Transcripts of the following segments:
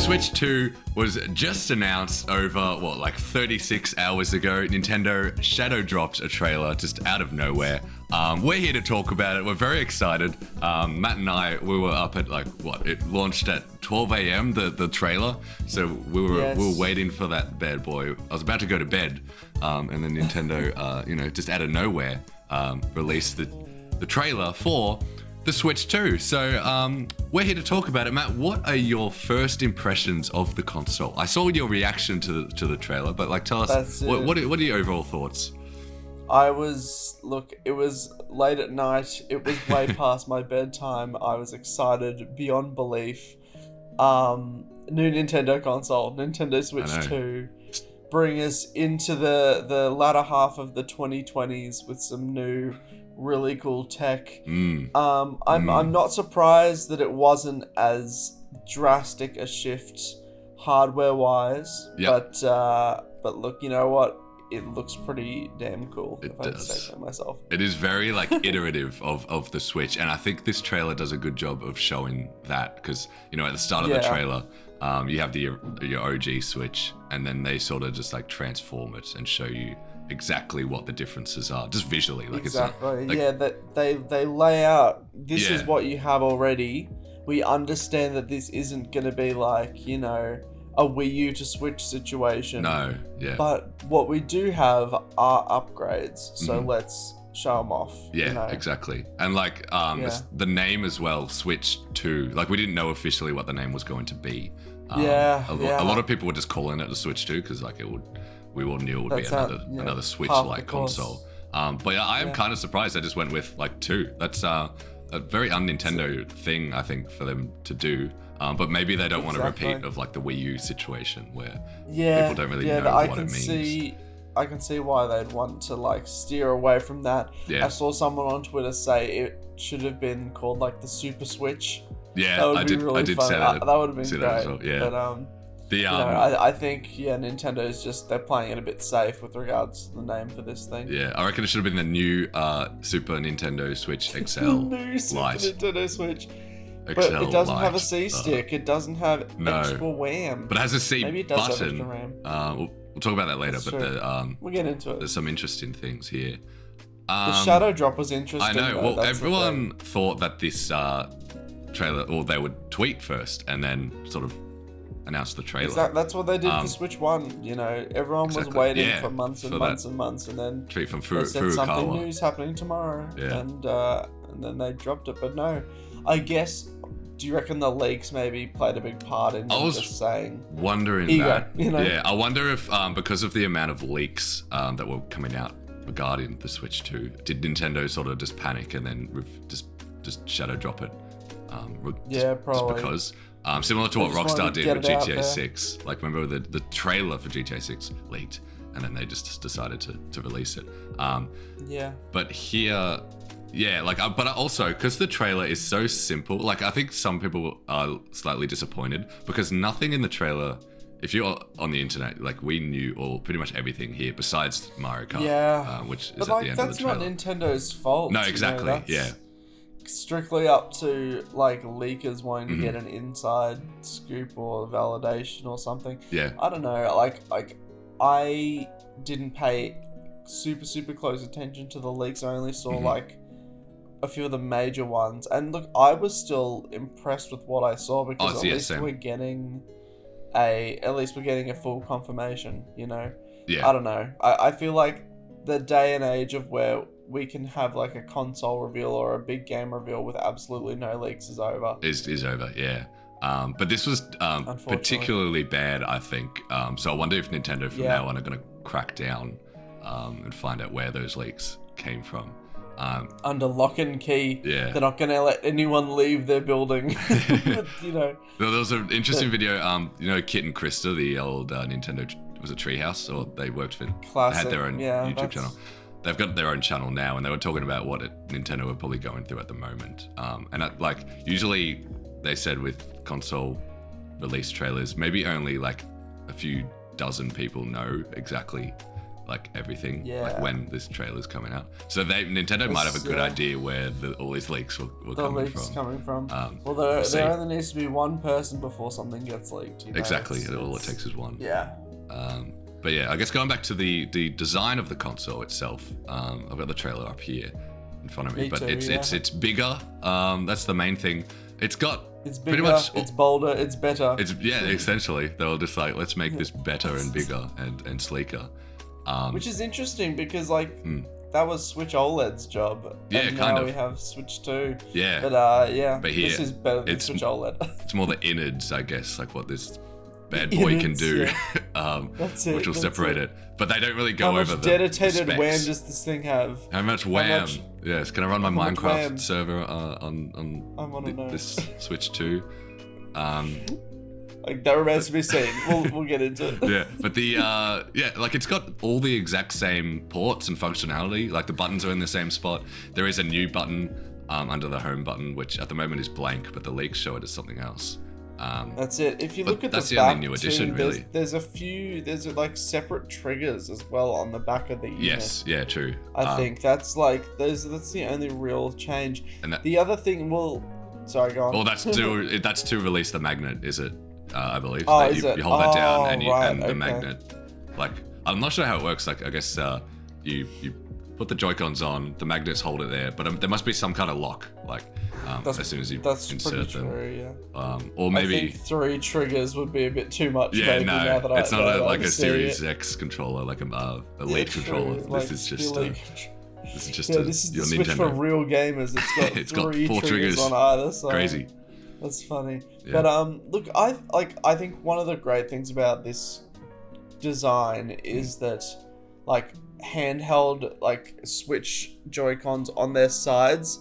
Switch 2 was just announced over, 36 hours ago. Nintendo shadow dropped a trailer just out of nowhere. We're here to talk about it. We're very excited. Matt and I, we were up at it launched at 12 a.m. the trailer. So we were waiting for that bad boy. I was about to go to bed, and then Nintendo, just out of nowhere, released the trailer for the Switch 2. So we're here to talk about it. Matt, what are your first impressions of the console? I saw your reaction to the trailer, but tell us what are your overall thoughts? It was late at night. It was way past my bedtime. I was excited beyond belief. New Nintendo console, Nintendo Switch 2, bring us into the latter half of the 2020s with some new really cool tech. I'm not surprised that it wasn't as drastic a shift hardware wise. Yep. But look, you know what? It looks pretty damn cool. It does. I say so myself. It is very iterative of the Switch, and I think this trailer does a good job of showing that, because at the start of the trailer, you have your OG Switch, and then they sort of just transform it and show you exactly what the differences are, just visually. Exactly. That they lay out. This is what you have already. We understand that this isn't going to be a Wii U to Switch situation. No, yeah. But what we do have are upgrades, so let's show them off. Yeah, exactly. And the name as well, Switch 2. We didn't know officially what the name was going to be. A lot of people were just calling it the Switch 2 because we all knew it would be another Switch-like console. But I am kind of surprised they just went with 2. That's a very un-Nintendo thing, I think, for them to do. But maybe they don't want a repeat of the Wii U situation where people don't really know what it means. I can see why they'd want to steer away from that. Yeah. I saw someone on Twitter say it should have been called the Super Switch. Yeah, I did say that. That would have been great. Well. Yeah. But I think Nintendo's they're playing it a bit safe with regards to the name for this thing. Yeah, I reckon it should have been the new Super Nintendo Switch XL new Super Lite. Nintendo Switch. XL But it doesn't Lite. have a C stick. It doesn't have extra RAM. But it has a C Maybe it does button. have extra RAM. We'll talk about that later. That's but true. We'll get into it. There's some interesting things here. The shadow drop was interesting. I know. Though. Well, everyone thought that this trailer, or they would tweet first and then sort of announce the trailer. That's what they did for Switch 1. Everyone was waiting for months and months and months, and then tweet from they said something new's happening tomorrow, and then they dropped it. But no, I guess. Do you reckon the leaks maybe played a big part in just saying? Wondering ego, that. Yeah, I wonder if because of the amount of leaks that were coming out regarding the Switch 2, did Nintendo sort of just panic and then just shadow drop it? Probably. Just because. Similar to what Rockstar did with GTA 6. Remember the trailer for GTA 6 leaked, and then they just decided to release it. But here... but also, because the trailer is so simple, I think some people are slightly disappointed because nothing in the trailer, if you're on the internet, we knew pretty much everything here besides Mariokart, which is at the end of the trailer. That's not Nintendo's fault. No, exactly, Strictly up to, leakers wanting to get an inside scoop or validation or something. Yeah. I don't know, I didn't pay super close attention to the leaks. I only saw, a few of the major ones, and look, I was still impressed with what I saw because at least we're getting a full confirmation. I don't know. I feel like the day and age of where we can have a console reveal or a big game reveal with absolutely no leaks is over. Is over, yeah. But this was particularly bad, I think. So I wonder if Nintendo from now on are going to crack down and find out where those leaks came from. Under lock and key. Yeah. They're not going to let anyone leave their building. There was an interesting video, Kit and Krista, the old Nintendo, was it Treehouse? Or they worked for... Classic. They had their own YouTube channel. They've got their own channel now, and they were talking about what Nintendo are probably going through at the moment. Usually they said with console release trailers, maybe only a few dozen people know exactly like everything, Yeah. like when this trailer's coming out. So Nintendo might have a good idea where all these leaks will coming from. Well, there only needs to be one person before something gets leaked. Exactly. All it takes is one. Yeah. But yeah, I guess going back to the design of the console itself, I've got the trailer up here in front of me, but it's bigger. That's the main thing. It's bigger, pretty much, it's bolder, it's better. Essentially they were just like, let's make this better and bigger and sleeker. Which is interesting because that was Switch OLED's job. Yeah, and kind now of. we have Switch 2. Yeah. But here, this is better than Switch OLED. It's more the innards, I guess, like what this bad boy can do, which will separate it. But they don't really go over the How much dedicated specs. WAM does this thing have? How much WAM? Yes, can I run my Minecraft server on this Switch 2? That remains to be seen. We'll get into it. Yeah, but it's got all the exact same ports and functionality. Like the buttons are in the same spot. There is a new button under the home button, which at the moment is blank, but the leaks show it as something else. That's it. If you look at that's the the back only new addition, really. There's like separate triggers as well on the back of the unit. Yes, yeah, true. I think that's the only real change. And the other thing, sorry, go on. Well, that's to release the magnet, is it? I believe. Oh, you hold that down and the magnet. Like, I'm not sure how it works. Like, I guess you put the Joy-Cons on, the magnets hold it there, but there must be some kind of lock. Like, as soon as you insert them. True, yeah. Or maybe I think 3 triggers would be a bit too much. Yeah, maybe, no, it's not like a Series it. X controller, like a Elite controller. This is just this is the Switch Nintendo. For real gamers. It's got 4 triggers on either side. Crazy. That's funny. Yeah. But look, I think one of the great things about this design is that like handheld like Switch Joy-Cons on their sides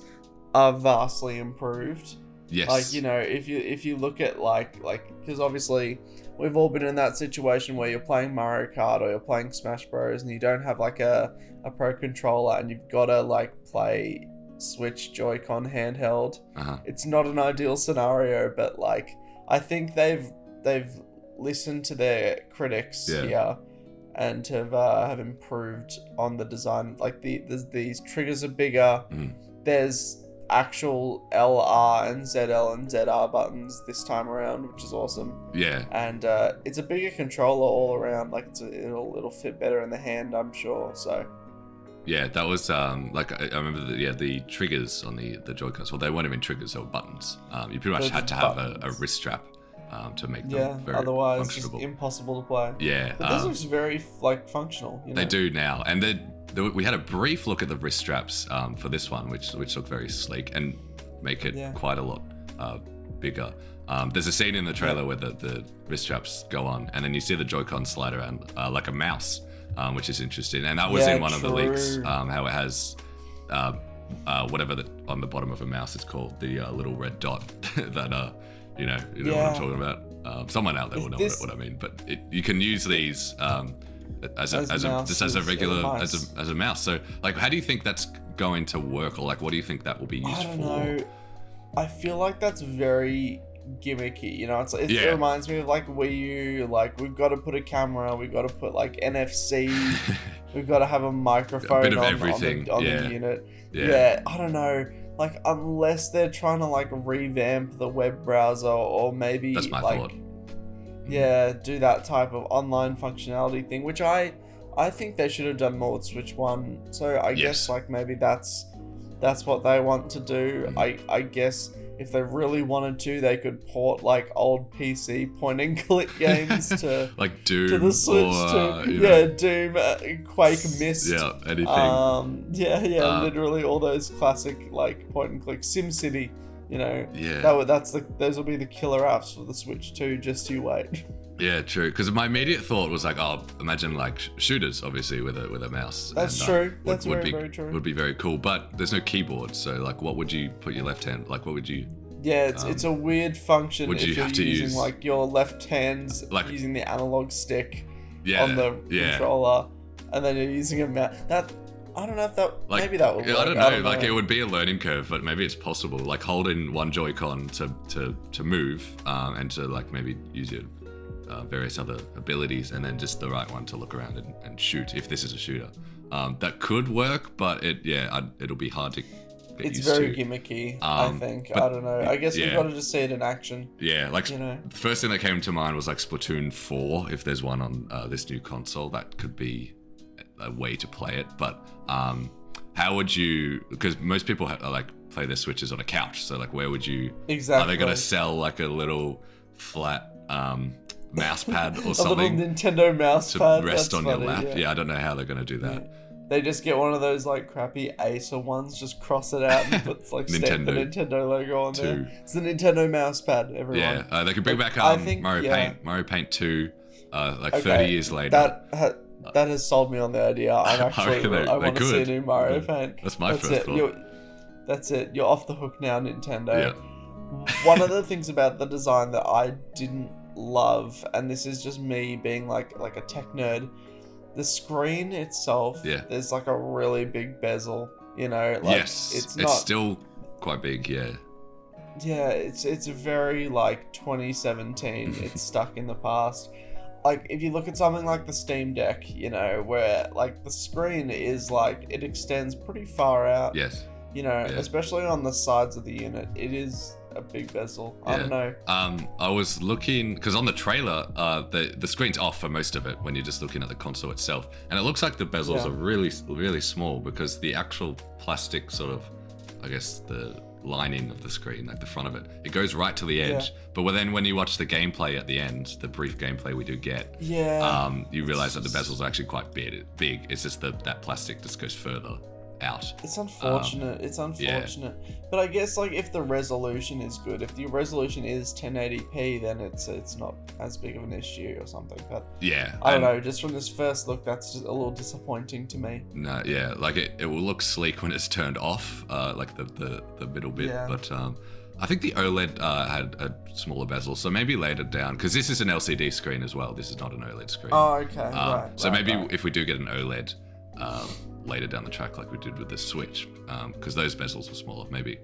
are vastly improved. Yes. Like, if you look at like because obviously we've all been in that situation where you're playing Mario Kart or you're playing Smash Bros and you don't have like a Pro controller and you've got to like play Switch Joy-Con handheld. It's not an ideal scenario, but like I think they've listened to their critics here and have improved on the design. Like these triggers are bigger. There's actual LR and ZL and ZR buttons this time around, which is awesome. Yeah. And it's a bigger controller all around. Like it'll fit better in the hand, I'm sure. So. Yeah, that was like I remember the triggers on the Joy-Cons. Well, they weren't even triggers; they were buttons. You pretty much had to have a wrist strap to make them very otherwise functional. It's impossible to play. Yeah, but this looks very functional. They do now, and we had a brief look at the wrist straps for this one, which look very sleek and make it quite a lot bigger. There's a scene in the trailer where the wrist straps go on, and then you see the Joy-Con slide around like a mouse. Which is interesting, and that was in one of the leaks. How it has whatever on the bottom of a mouse is called, the little red dot that you know what I'm talking about. Someone out there will know what I mean, but you can use these as a regular as a mouse. So like, how do you think that's going to work, or like what do you think that will be used for? I don't know. I feel like that's very gimmicky, it reminds me of like Wii U. Like, we've got to put a camera, we've got to put like NFC, we've got to have a microphone bit of on everything the unit. I don't know, like, unless they're trying to like revamp the web browser, or maybe that's my thought. Do that type of online functionality thing, which I think they should have done more with Switch 1. So I guess like maybe that's what they want to do. I guess if they really wanted to, they could port like old PC point and click games to like Doom to the Switch Doom, Quake, Myst. Anything. Literally all those classic like point and click. SimCity, those will be the killer apps for the Switch 2. Just you wait. Yeah, true. Because my immediate thought was like, imagine like shooters, obviously with a mouse. That's true. That's very true. Would be very cool, but there's no keyboard, so like, what would you put your left hand? Like, what would you? Yeah, it's a weird function if you're using like your left hand's like using the analog stick on the controller, and then you're using a mouse. I don't know if that maybe that would work. I don't know. Like, it would be a learning curve, but maybe it's possible. Like, holding one Joy-Con to move, and to like maybe use your various other abilities, and then just the right one to look around and shoot if this is a shooter. That could work, but it'll be hard to get It's used very to. gimmicky, I think. but I don't know. I guess yeah. we've got to just see it in action. Yeah, like You know. the first thing that came to mind was like Splatoon 4. If there's one on this new console, that could be a way to play it. But how would you? Because most people play their Switches on a couch. So like, where would you? Exactly. Are they gonna sell like a little flat mouse pad or A something little Nintendo mouse to pad. rest That's on your funny, lap? Yeah, I don't know how they're gonna do that. They just get one of those like crappy Acer ones, just cross it out and put like stamp the Nintendo logo on there. It's the Nintendo mouse pad, everyone. Yeah, they could bring back Mario Paint 2, 30 years later. That has sold me on the idea. I want to see a new Mario Paint. That's my first thought. That's it. You're off the hook now, Nintendo. Yeah. One of the things about the design that I didn't love, and this is just me being like a tech nerd, the screen itself, there's like a really big bezel, you know? Like, yes, it's not... It's still quite big, yeah. Yeah, it's very like 2017. It's stuck in the past. Like, if you look at something like the Steam Deck, you know, where like the screen is like, it extends pretty far out. Yes. You know, especially on the sides of the unit, it is a big bezel. I don't know. I was looking because on the trailer, the screen's off for most of it when you're just looking at the console itself, and it looks like the bezels are really, really small because the actual plastic sort of, I guess the lining of the screen, like the front of it, it goes right to the edge. But then when you watch the gameplay at the end, the brief gameplay we do get, you realize that the bezels are actually quite big. It's just that plastic just goes further out. It's unfortunate. But I guess like if the resolution is good, if the resolution is 1080p, then it's not as big of an issue or something. But I don't know. Just from this first look, that's just a little disappointing to me. No, like it will look sleek when it's turned off, like the middle bit. But I think the OLED had a smaller bezel, so maybe later down, because this is an LCD screen as well. This is not an OLED screen. Oh, okay. Right. So maybe if we do get an OLED. Later down the track, like we did with the Switch, because those bezels were smaller. Maybe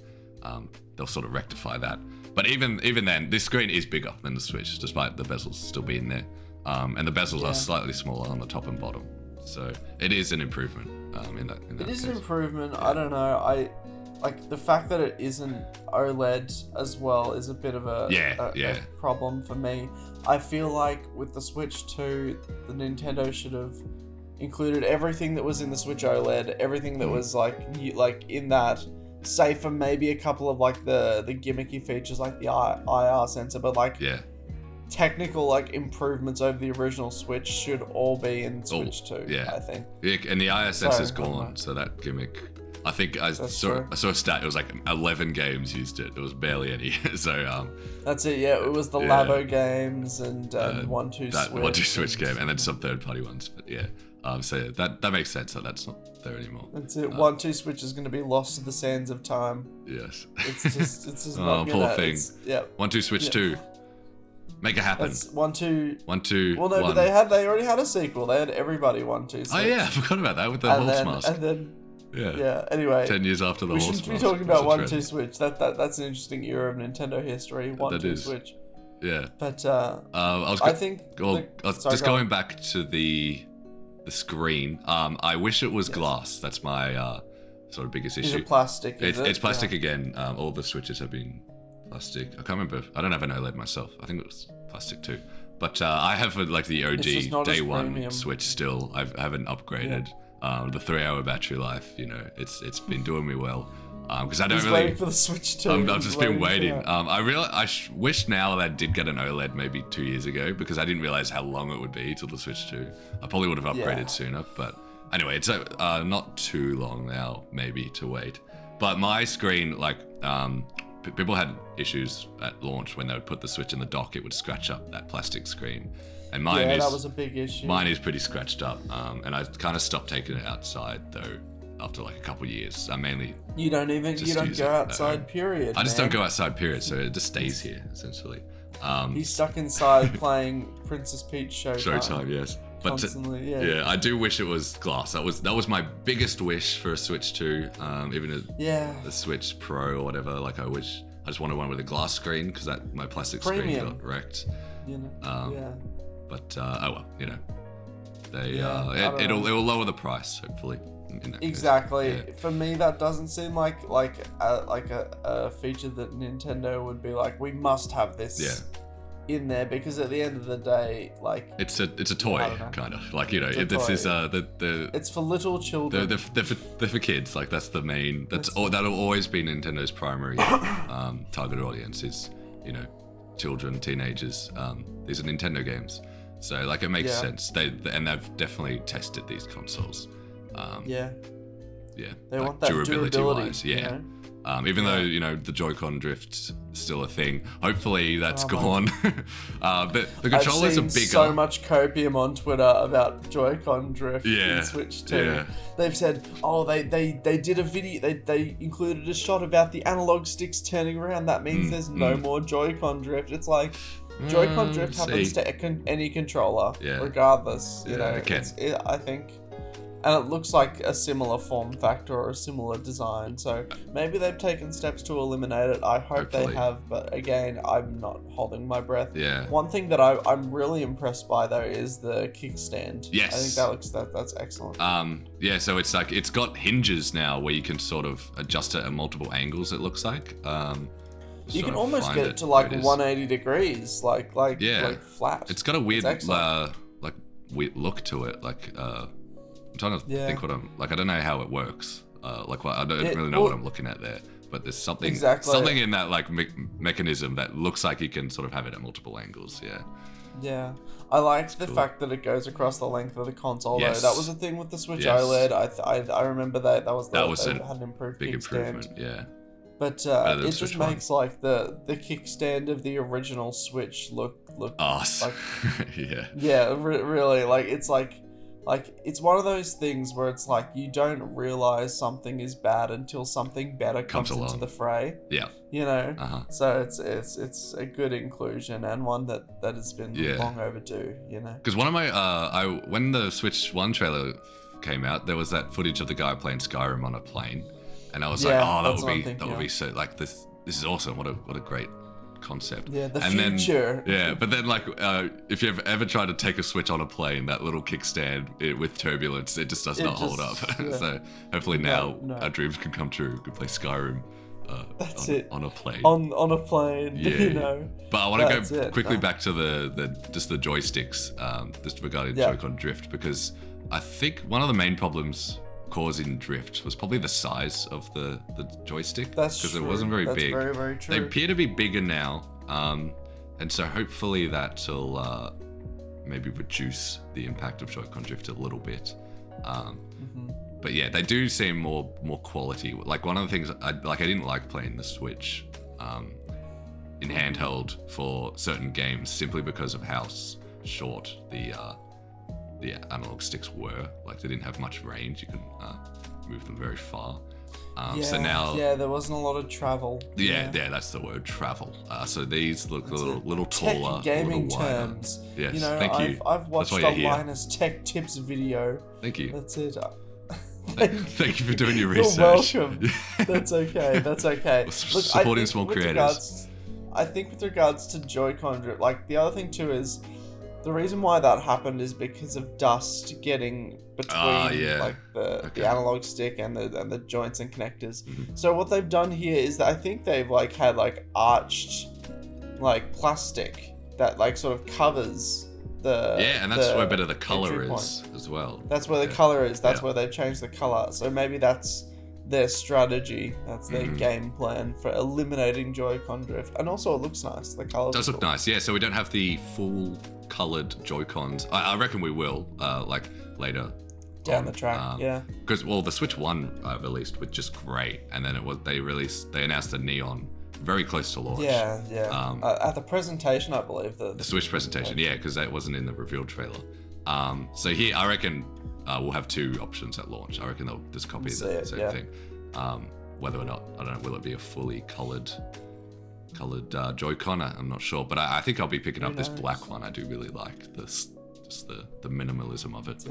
they'll sort of rectify that. But even then, this screen is bigger than the Switch, despite the bezels still being there. And the bezels are slightly smaller on the top and bottom, so it is an improvement. In that it is case. an improvement. I don't know. I like the fact that it isn't OLED as well is a bit of a problem for me. I feel like with the Switch 2, the Nintendo should have included everything that was in the Switch OLED, everything that was like in that, save for maybe a couple of like the gimmicky features like the IR sensor, but like technical like improvements over the original Switch should all be in Switch 2. I think. Yeah, and the IR sensor's gone, so that gimmick. I think I saw a stat. It was like 11 games used it. It was barely any. So that's it. Yeah, it was the Labo games and 1-2 Switch. 1-2 Switch game, and then some third-party ones. But so that makes sense that that's not there anymore. That's it. 1-2 Switch is going to be lost to the sands of time. Yes. It's just not poor gonna, thing. 1-2 Switch 2. Make it happen. That's 1-2. 1-2. Well, no, 1. but they already had a sequel. They had Everybody 1-2 Switch. Oh yeah, I forgot about that with the horse mask. And then. Yeah. Anyway. 10 years after the horse mask. We shouldn't be talking about 1-2 Switch. That's an interesting era of Nintendo history. 1-2 Switch. Yeah. But I think. Going back to the screen. I wish it was glass. That's my sort of biggest issue. Is it plastic? It's plastic again. All the Switches have been plastic. I can't remember. I don't have an OLED myself. I think it was plastic too. But I have like the OG day one Switch still. I haven't upgraded. The 3-hour battery life. You know, it's been doing me well. Because I don't really waiting for the Switch 2. I've just been waiting. I wish now that I did get an OLED maybe 2 years ago, because I didn't realize how long it would be till the Switch 2. I probably would have upgraded sooner, but anyway, it's not too long now maybe to wait. But my screen, like people had issues at launch when they would put the Switch in the dock, it would scratch up that plastic screen. And that was a big issue. Mine is pretty scratched up, and I kind of stopped taking it outside though. After like a couple of years, I mainly you don't go outside. Period. I just don't go outside. Period. So it just stays here essentially. He's stuck inside playing Princess Peach Showtime. Yes. But constantly, I do wish it was glass. That was my biggest wish for a Switch 2. Even the Switch Pro or whatever. Like I just wanted one with a glass screen because my plastic screen got wrecked. You know. Yeah. But oh well, you know, they Yeah, it will lower the price hopefully. In that Exactly. case. Yeah. For me, that doesn't seem like a feature that Nintendo would be like, we must have this in there, because at the end of the day, like, it's a toy kind of like, you know, this is it's for little children. They're for kids. Like that's the main. That'll always be Nintendo's primary target audience is, you know, children, teenagers. These are Nintendo games, so like it makes sense. They've definitely tested these consoles. They like want that durability wise, you know? Even though, you know, the Joy-Con drift's still a thing, hopefully that's gone. The controllers are bigger. I've seen so much copium on Twitter about Joy-Con drift in Switch 2. Yeah. They've said, they did a video, they included a shot about the analog sticks turning around. That means there's no more Joy-Con drift. It's like, Joy-Con drift happens to any controller, regardless. You know, I think. And it looks like a similar form factor or a similar design, so maybe they've taken steps to eliminate it. I hope they have, but again, I'm not holding my breath. Yeah. One thing that I'm really impressed by though is the kickstand. Yes. I think that's excellent. Yeah, so it's like it's got hinges now where you can sort of adjust it at multiple angles. It looks like. You can almost get it to like 180 degrees, like flat. It's got a weird weird look to it, like. I'm trying to think what I'm like. I don't know how it works. I don't really know what I'm looking at there. But there's something in that like mechanism that looks like you can sort of have it at multiple angles. Yeah. Yeah, I like the fact that it goes across the length of the console. Yes. Though that was the thing with the Switch OLED. I remember that was had an improved big improvement. Yeah. But it just makes like the kickstand of the original Switch look awesome. Like, yeah. Really, like it's one of those things where it's like you don't realize something is bad until something better comes into the fray. Yeah. You know? So it's a good inclusion, and one that has been long overdue, you know? Because one of my, when the Switch 1 trailer came out, there was that footage of the guy playing Skyrim on a plane. And I was like, that would be so, like, this is awesome. What a great concept. Yeah, the future. But then like if you've ever tried to take a Switch on a plane, that little kickstand with turbulence, it just does not hold up. So hopefully now our dreams can come true. We can play Skyrim on a plane. On a plane, you know. But I want to go quickly back to the joysticks, just regarding Joy-Con drift, because I think one of the main problems causing drift was probably the size of the joystick. That's true. Because it wasn't very big. Very, very true. They appear to be bigger now, and so hopefully that'll maybe reduce the impact of Joy-Con drift a little bit. But yeah, they do seem more quality. Like one of the things I didn't like playing the Switch in handheld for certain games simply because of how short the analog sticks were. Like they didn't have much range. You couldn't move them very far. So now, there wasn't a lot of travel. Yeah, that's the word, travel. So these look a little taller, tech gaming a little wider. terms. Yes, you know, thank you. I've watched a Linus Tech Tips video. Thank you. That's it. Thank you for doing your research. You're welcome. That's okay. Look, supporting small creators. I think with regards to Joy-Con drift, like the other thing too is the reason why that happened is because of dust getting between like the analog stick and the joints and connectors. So what they've done here is that I think they've like had like arched like plastic that like sort of covers and that's where a bit of the color is as well. That's where the color is. That's where they've changed the color. So maybe that's their strategy. That's their game plan for eliminating Joy-Con drift. And also it looks nice. The color does look nice. Yeah, so we don't have the full colored Joy-Cons. I reckon we will like later down the track. Because the Switch 1 released with just gray, and then they announced the neon very close to launch. At the presentation, I believe the Switch presentation, because that wasn't in the reveal trailer. So here I reckon we'll have two options at launch. I reckon they'll just copy the same thing. Whether or not, I don't know, will it be a fully colored Joy-Con? I'm not sure, but I think I'll be picking up this black one. I do really like this, just the minimalism of it.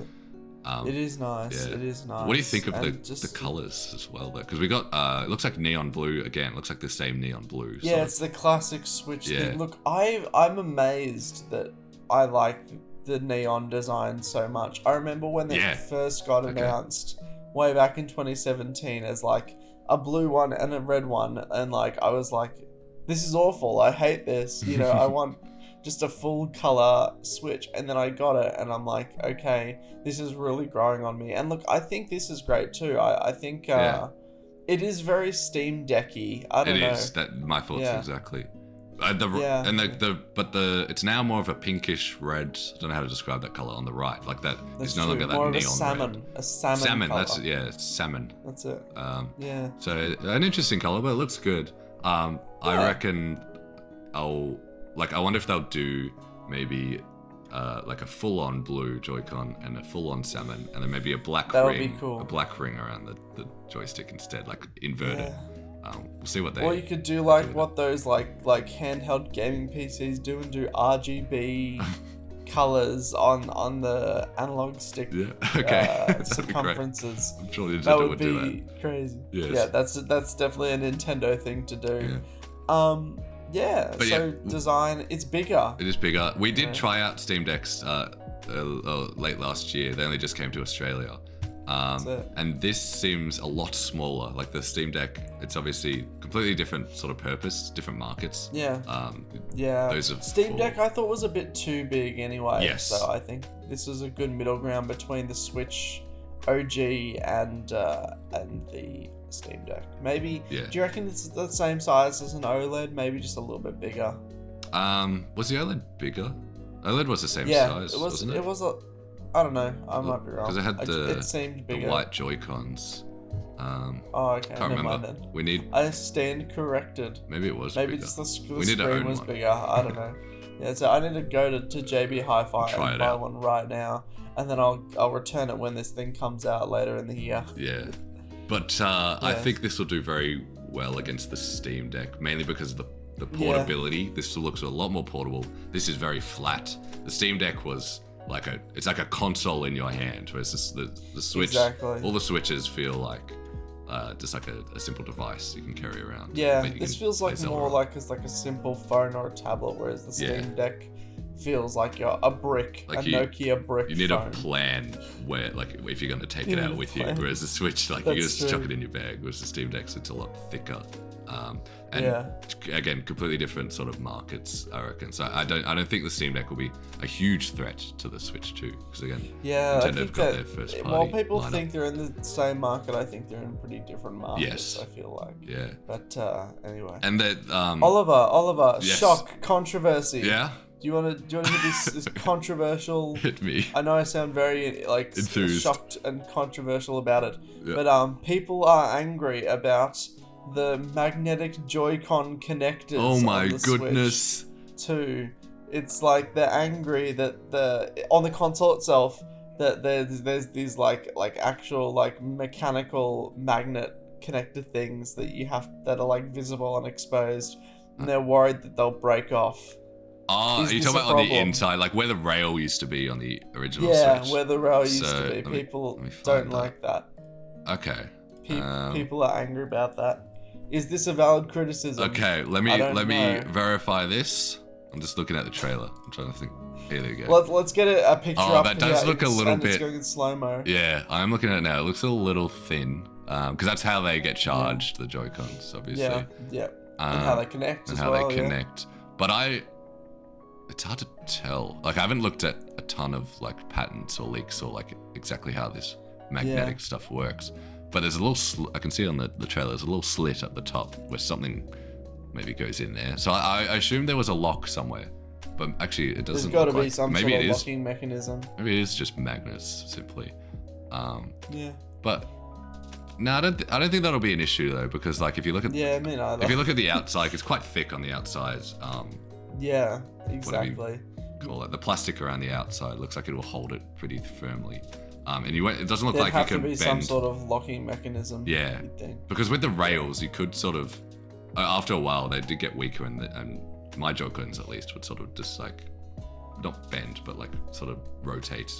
It is nice. Yeah. It is nice. What do you think of And the colors as well, though? Because we got it looks like neon blue again. It looks like the same neon blue. Yeah, it's the classic Switch Yeah. thing. Look, I'm amazed that I like the neon design so much. I remember when it first got announced way back in 2017 as like a blue one and a red one, and like I was like, this is awful. I hate this. You know, I want just a full color Switch, and then I got it, and I'm like, okay, this is really growing on me. And look, I think this is great too. I think it is very Steam Decky. I don't know. It is. That my thoughts exactly. It's now more of a pinkish red. I don't know how to describe that color on the right. Like that. That's it's no true. longer that more neon of a salmon. red. A salmon. Salmon. Color. It's salmon. That's it. Yeah. So an interesting color, but it looks good. I reckon I wonder if they'll do maybe like a full-on blue Joy-Con and a full-on salmon, and then maybe a black that ring. Would be cool. A black ring around the joystick instead, like inverted. Yeah. We'll see what they. Or you could do like what those like handheld gaming PCs do and do RGB colors on the analog stick. Yeah. Okay. Circumferences. I'm sure Nintendo That would do that. be crazy. Yes. Yeah, that's definitely a Nintendo thing to do. Yeah. But design, it's bigger. It is bigger. We did try out Steam Decks late last year. They only just came to Australia. And this seems a lot smaller. Like the Steam Deck, it's obviously completely different sort of purpose, different markets. Yeah. Those are Steam Deck I thought was a bit too big anyway. Yes. So I think this is a good middle ground between the Switch OG and the Steam Deck. Maybe. Yeah. Do you reckon it's the same size as an OLED? Maybe just a little bit bigger. Was the OLED bigger? OLED was the same size, wasn't it? It was I don't know. I might be wrong. Because it had it seemed bigger. The white Joy-Cons. Okay. Can't remember. Then. I stand corrected. Maybe it was Maybe bigger. just the screen was bigger. I don't know. Yeah, so I need to go to JB Hi-Fi and buy one right now, and then I'll return it when this thing comes out later in the year. Yeah, but I think this will do very well against the Steam Deck, mainly because of the portability. This looks a lot more portable. This is very flat. The Steam Deck was it's like a console in your hand, whereas the Switch, all the Switches feel like just like a simple device you can carry around. Yeah, this feels like more like a simple phone or a tablet, whereas the Steam Deck feels like a brick, Nokia brick. You need a plan where, if you're going to take it out with you, whereas the Switch, you just chuck it in your bag, whereas the Steam Deck's it's a lot thicker. Again, completely different sort of markets, I reckon. So I don't think the Steam Deck will be a huge threat to the Switch 2, because again, Nintendo have got their first party. While people think they're in the same market, I think they're in pretty different markets. Yes, I feel like. Yeah. But anyway. And that Oliver, shock, controversy. Yeah. Do you want to hear this controversial? Hit me. I know I sound very enthused, shocked and controversial about it, but people are angry about the magnetic Joy-Con connectors. Oh my on the goodness! Switch 2. It's like they're angry that on the console itself that there's these actual mechanical magnet connector things that are visible and exposed, and they're worried that they'll break off. Oh, are you talking about on the inside, where the rail used to be on the original Switch? Yeah, where the rail used to be. People don't like that. Okay. People are angry about that. Is this a valid criticism? Okay, let me verify this. I'm just looking at the trailer. I'm trying to think. Here we go. Let's get a picture up. That does look a little bit. It's going in slow-mo. Yeah, I'm looking at it now. It looks a little thin. Because that's how they get charged, the Joy-Cons, obviously. Yeah. And how they connect as well. And how they connect. But it's hard to tell. I haven't looked at a ton of patents or leaks or exactly how this magnetic stuff works. But there's a little, I can see on the trailer, there's a little slit at the top where something maybe goes in there. So I assume there was a lock somewhere. But actually it doesn't. There's got to be some sort of locking mechanism. Maybe it is just magnets, simply. Yeah. But no, I don't think that'll be an issue though, because if you look at me neither. If you look at the outside, it's quite thick on the outside. Yeah, exactly. Call it the plastic around the outside looks like it will hold it pretty firmly. And it doesn't look like you can bend. There'd have to be some sort of locking mechanism. Yeah, because with the rails, you could sort of after a while they did get weaker, and my Joy-Cons at least would sort of just not bend, but sort of rotate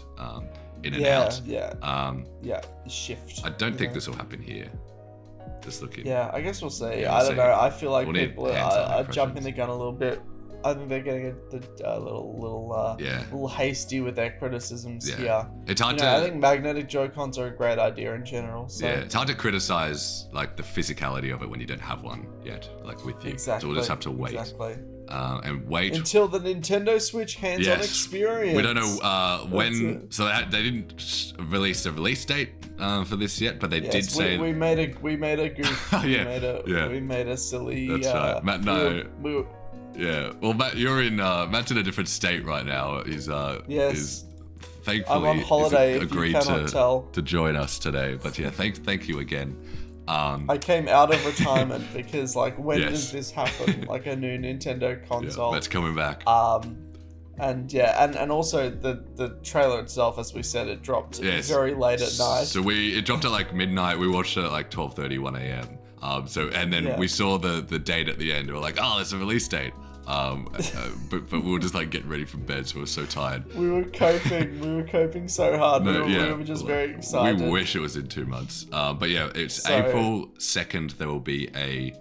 in and out. Yeah, shift. I don't think this will happen here. Just looking. Yeah, I guess we'll see. Yeah, I don't know. I feel like we'll need people hands-on are jumping impressions. the gun a little bit. I think they're getting a little hasty with their criticisms here. It's hard I think magnetic Joy-Cons are a great idea in general. So. Yeah, it's hard to criticize like the physicality of it when you don't have one yet, like with you. Exactly. So we'll just have to wait. Exactly. And wait until the Nintendo Switch hands-on experience. We don't know when. So they didn't release a release date for this yet, but they did say we made a goof. Yeah. We made a silly. That's right. Matt, no. Yeah. Well, Matt, you're in. Matt's in a different state right now. He's thankfully I'm on holiday. He's agreed if you cannot tell. to join us today. But yeah, thank you again. I came out of retirement because, like, when does this happen? Like a new Nintendo console. Yeah, that's coming back. And also the trailer itself, as we said, it dropped very late at night. So it dropped at like midnight. We watched it at like 12:30, 1 a.m. We saw the date at the end. We were like, oh, there's a release date. But we were just like getting ready from bed, so we were so tired. We were coping so hard. We were just very excited. We wish it was in 2 months. But yeah, it's April 2nd. There will be a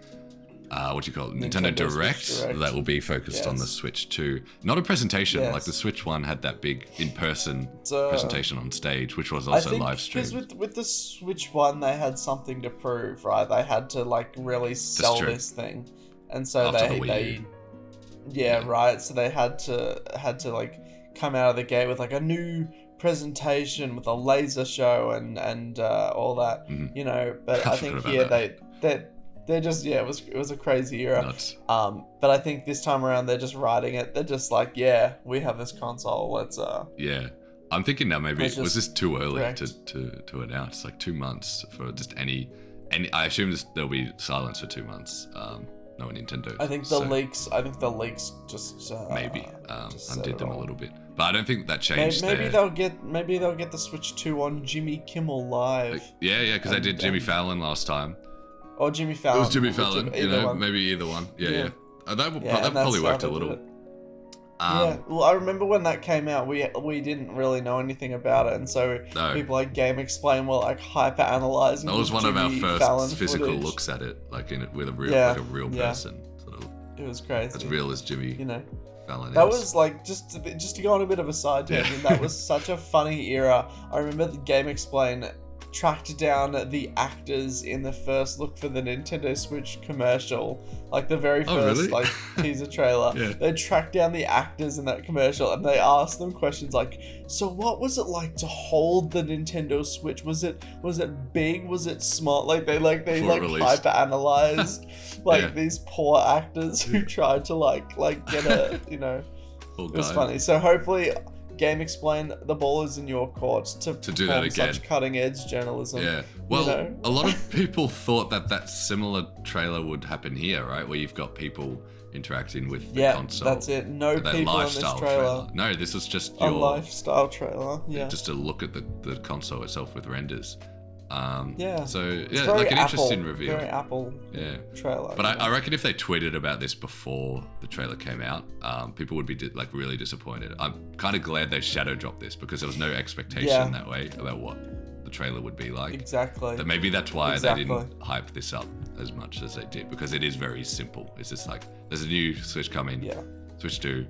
Nintendo Direct that will be focused on the Switch 2. Not a presentation like the Switch one had that big in-person presentation on stage, which was also live streamed. Because with the Switch one, they had something to prove, right? They had to like really sell this thing, and so right. So they had to like come out of the gate with like a new presentation with a laser show and all that, But I think here they're just it was a crazy era. Nuts. But I think this time around they're just riding it. They're just like, we have this console. Let's Yeah, I'm thinking now maybe was this too early direct. to announce? Like 2 months for just any. I assume there'll be silence for 2 months. No Nintendo. I think the leaks just maybe just undid them a little bit, but I don't think that changed. Maybe they'll get the Switch 2 on Jimmy Kimmel Live. Yeah, because they did Jimmy Fallon last time. Or Jimmy Fallon. It was Jimmy Fallon. Maybe either one. Yeah. That probably worked a little. Well, I remember when that came out, we didn't really know anything about it, and so people like Game Explain were like hyper analyzing. That was one of our first Fallon physical footage. Looks at it, like in it with a real person. It was crazy. As real as Jimmy Fallon. That was like just to go on a bit of a side tangent. That was such a funny era. I remember the Game Explain tracked down the actors in the first look for the Nintendo Switch commercial, like the very first like teaser trailer. They tracked down the actors in that commercial and they asked them questions like, so what was it like to hold the Nintendo Switch? Was it big? Was it small? Like they hyper analyzed these poor actors who tried to like get a it was funny. So hopefully Game Explain, the ball is in your court to do that again. Such cutting edge journalism. Yeah. Well, a lot of people thought that similar trailer would happen here, right? Where you've got people interacting with the console. Yeah, that's it. No people in this trailer. No, this was just a lifestyle trailer. Yeah. Just a look at the console itself with renders. So it's like an Apple, interesting reveal. Very Apple trailer. But I reckon if they tweeted about this before the trailer came out, people would be really disappointed. I'm kind of glad they shadow dropped this because there was no expectation that way about what the trailer would be like. Exactly. That maybe that's why they didn't hype this up as much as they did, because it is very simple. It's just like there's a new Switch coming. Yeah. Switch 2.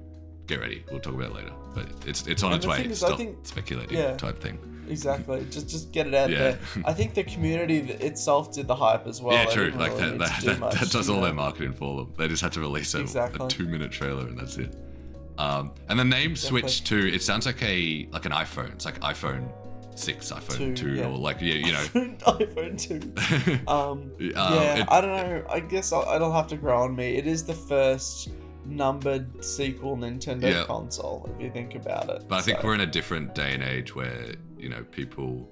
Get ready. We'll talk about it later. But it's on its way. Stop speculating type thing. Exactly. Just get it out there. I think the community itself did the hype as well. Yeah, true. Like that does all their marketing for them. They just had to release a 2-minute trailer and that's it. And the name Switch 2, it sounds like an iPhone. It's like iPhone 6, iPhone 2 or like iPhone 2. I don't know. I guess it'll have to grow on me. It is the first numbered sequel Nintendo console, if you think about it. But I think we're in a different day and age where people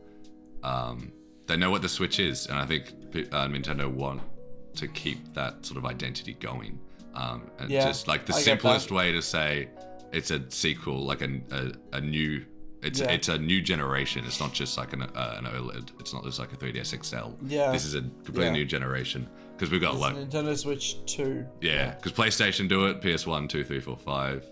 they know what the Switch is, and I think Nintendo want to keep that sort of identity going, and just like the simplest way to say it's a sequel, like a new it's a new generation. It's not just like an OLED. It's not just like a 3DS XL. This is a completely new generation. Because we've got Nintendo Switch 2. Yeah, because PlayStation do it, PS1, 2, 3, 4, 5.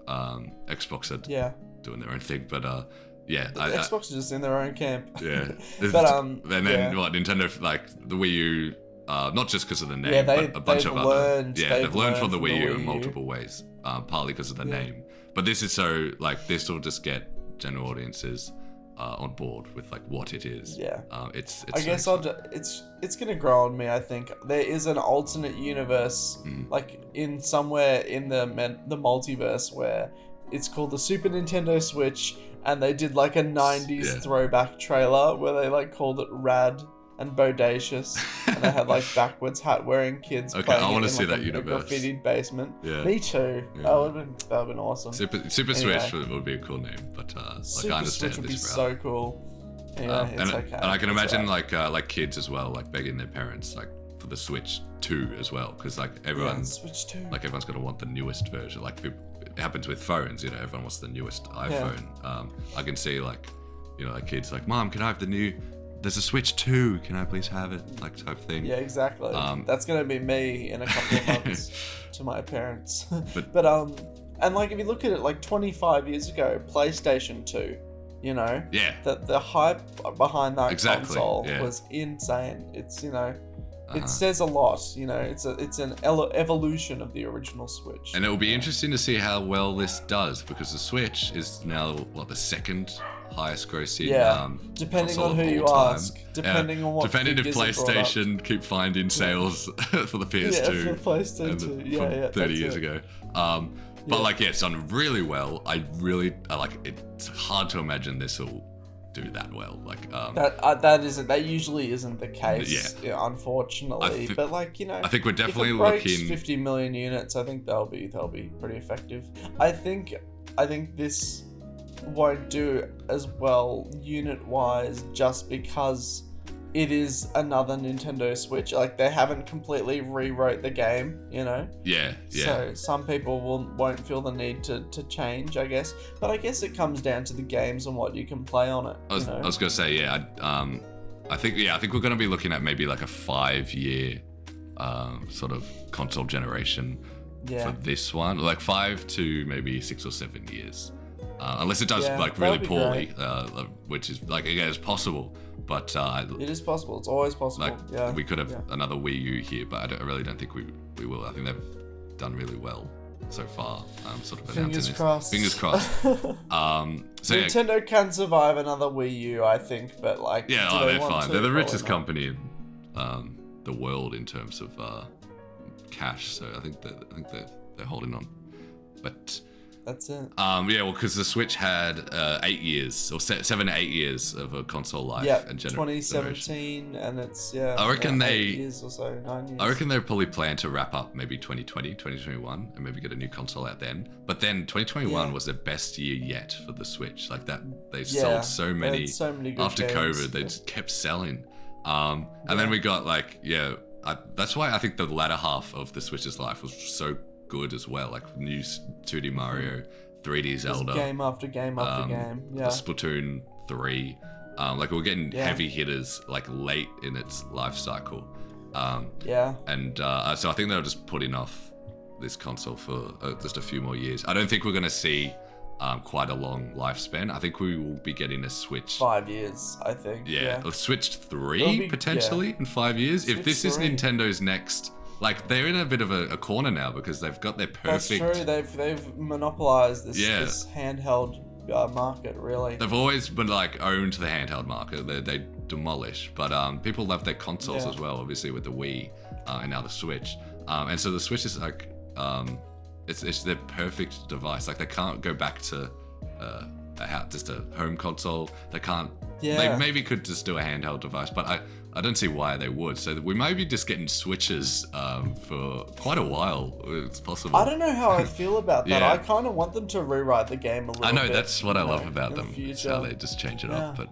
Xbox are doing their own thing, but Yeah, Xbox is just in their own camp. Yeah, But and then what Nintendo like the Wii U, not just because of the name, Yeah, but a bunch of other. they've They've learned from the Wii U Wii in U. multiple ways, partly because of the name. But this is so like this will just get general audiences on board with like what it is. Yeah. It's I guess it's gonna grow on me. I think there is an alternate universe, like in somewhere in the multiverse where it's called the Super Nintendo Switch, and they did like a 90s throwback trailer where they like called it Rad and Bodacious, and they had like backwards hat wearing kids playing I want to in, see like, that a universe. graffitied basement. Yeah. Me too. Yeah. That would have been awesome. Super Anyway. Switch would be a cool name, but like Super I understand Switch would this be route. so cool. Anyway, it's okay. And I can It's imagine alright. like kids as well, like begging their parents like for the Switch 2 as well, because like everyone's Switch 2. like everyone's gonna want the newest version. Like it happens with phones, you know, everyone wants the newest iPhone. I can see like, you know, like kids like, Mom, can I have the new? There's a Switch 2. Can I please have it? Like type thing. Yeah, exactly. That's gonna be me in a couple of months to my parents. But and like if you look at it, like 25 years ago, PlayStation 2, you know, the hype behind that console was insane. It's, you know, it says a lot. You know, it's an evolution of the original Switch. And it will be interesting to see how well this does, because the Switch is now the second highest grossing depending console on who of you all time. ask, depending on what depending if figures are brought up. PlayStation keep finding sales for the PS2 for PlayStation 2. from 30 years ago. But like it's done really well. I like it's hard to imagine this will do that well. Like that usually isn't the case, unfortunately. But like, you know, I think we're definitely if it breaks looking 50 million units. I think they'll be pretty effective. I think this won't do as well unit wise just because it is another Nintendo Switch. Like they haven't completely rewrote the game, you know. Yeah. So some people won't feel the need to change, I guess. But I guess it comes down to the games and what you can play on it. I was gonna say I think we're gonna be looking at maybe like a 5-year sort of console generation for this one, like 5 to maybe 6 or 7 years. Unless it does like really poorly, which is like again it's possible, but it is possible. It's always possible. Like we could have another Wii U here, but I really don't think we will. I think they've done really well so far. Sort of Fingers crossed. Fingers crossed. So Nintendo can survive another Wii U, I think, but like they're fine. They're the richest company in the world in terms of cash, so I think they're holding on, but. That's it. Because the Switch had 8 years or 7 to 8 years of a console life. And 2017, and it's I reckon 8 years or so, 9 years. I reckon they probably plan to wrap up maybe 2020, 2021, and maybe get a new console out then. But then 2021 was the best year yet for the Switch. Like that, they sold so many. Good after games. COVID, they just kept selling. And then we got like that's why I think the latter half of the Switch's life was so good as well, like new 2D Mario, 3D Zelda, game after game after game. Splatoon 3, like we're getting heavy hitters like late in its life cycle. And so I think they're just putting off this console for just a few more years. I don't think we're going to see quite a long lifespan. I think we will be getting a Switch 5 years, I think. A Switch 3 potentially in 5 years. If this is Nintendo's next. Like they're in a bit of a corner now because they've got their perfect. That's true. They've monopolized this handheld market. Really. They've always been like owned the handheld market. They demolish, but people love their consoles as well. Obviously with the Wii and now the Switch, and so the Switch is like it's their perfect device. Like they can't go back to just a home console. They can't. They maybe could just do a handheld device, but I don't see why they would. So we may be just getting Switches for quite a while. It's possible. I don't know how I feel about that. I kind of want them to rewrite the game a little bit. I know, that's what I love about them. It's how they just change it up. But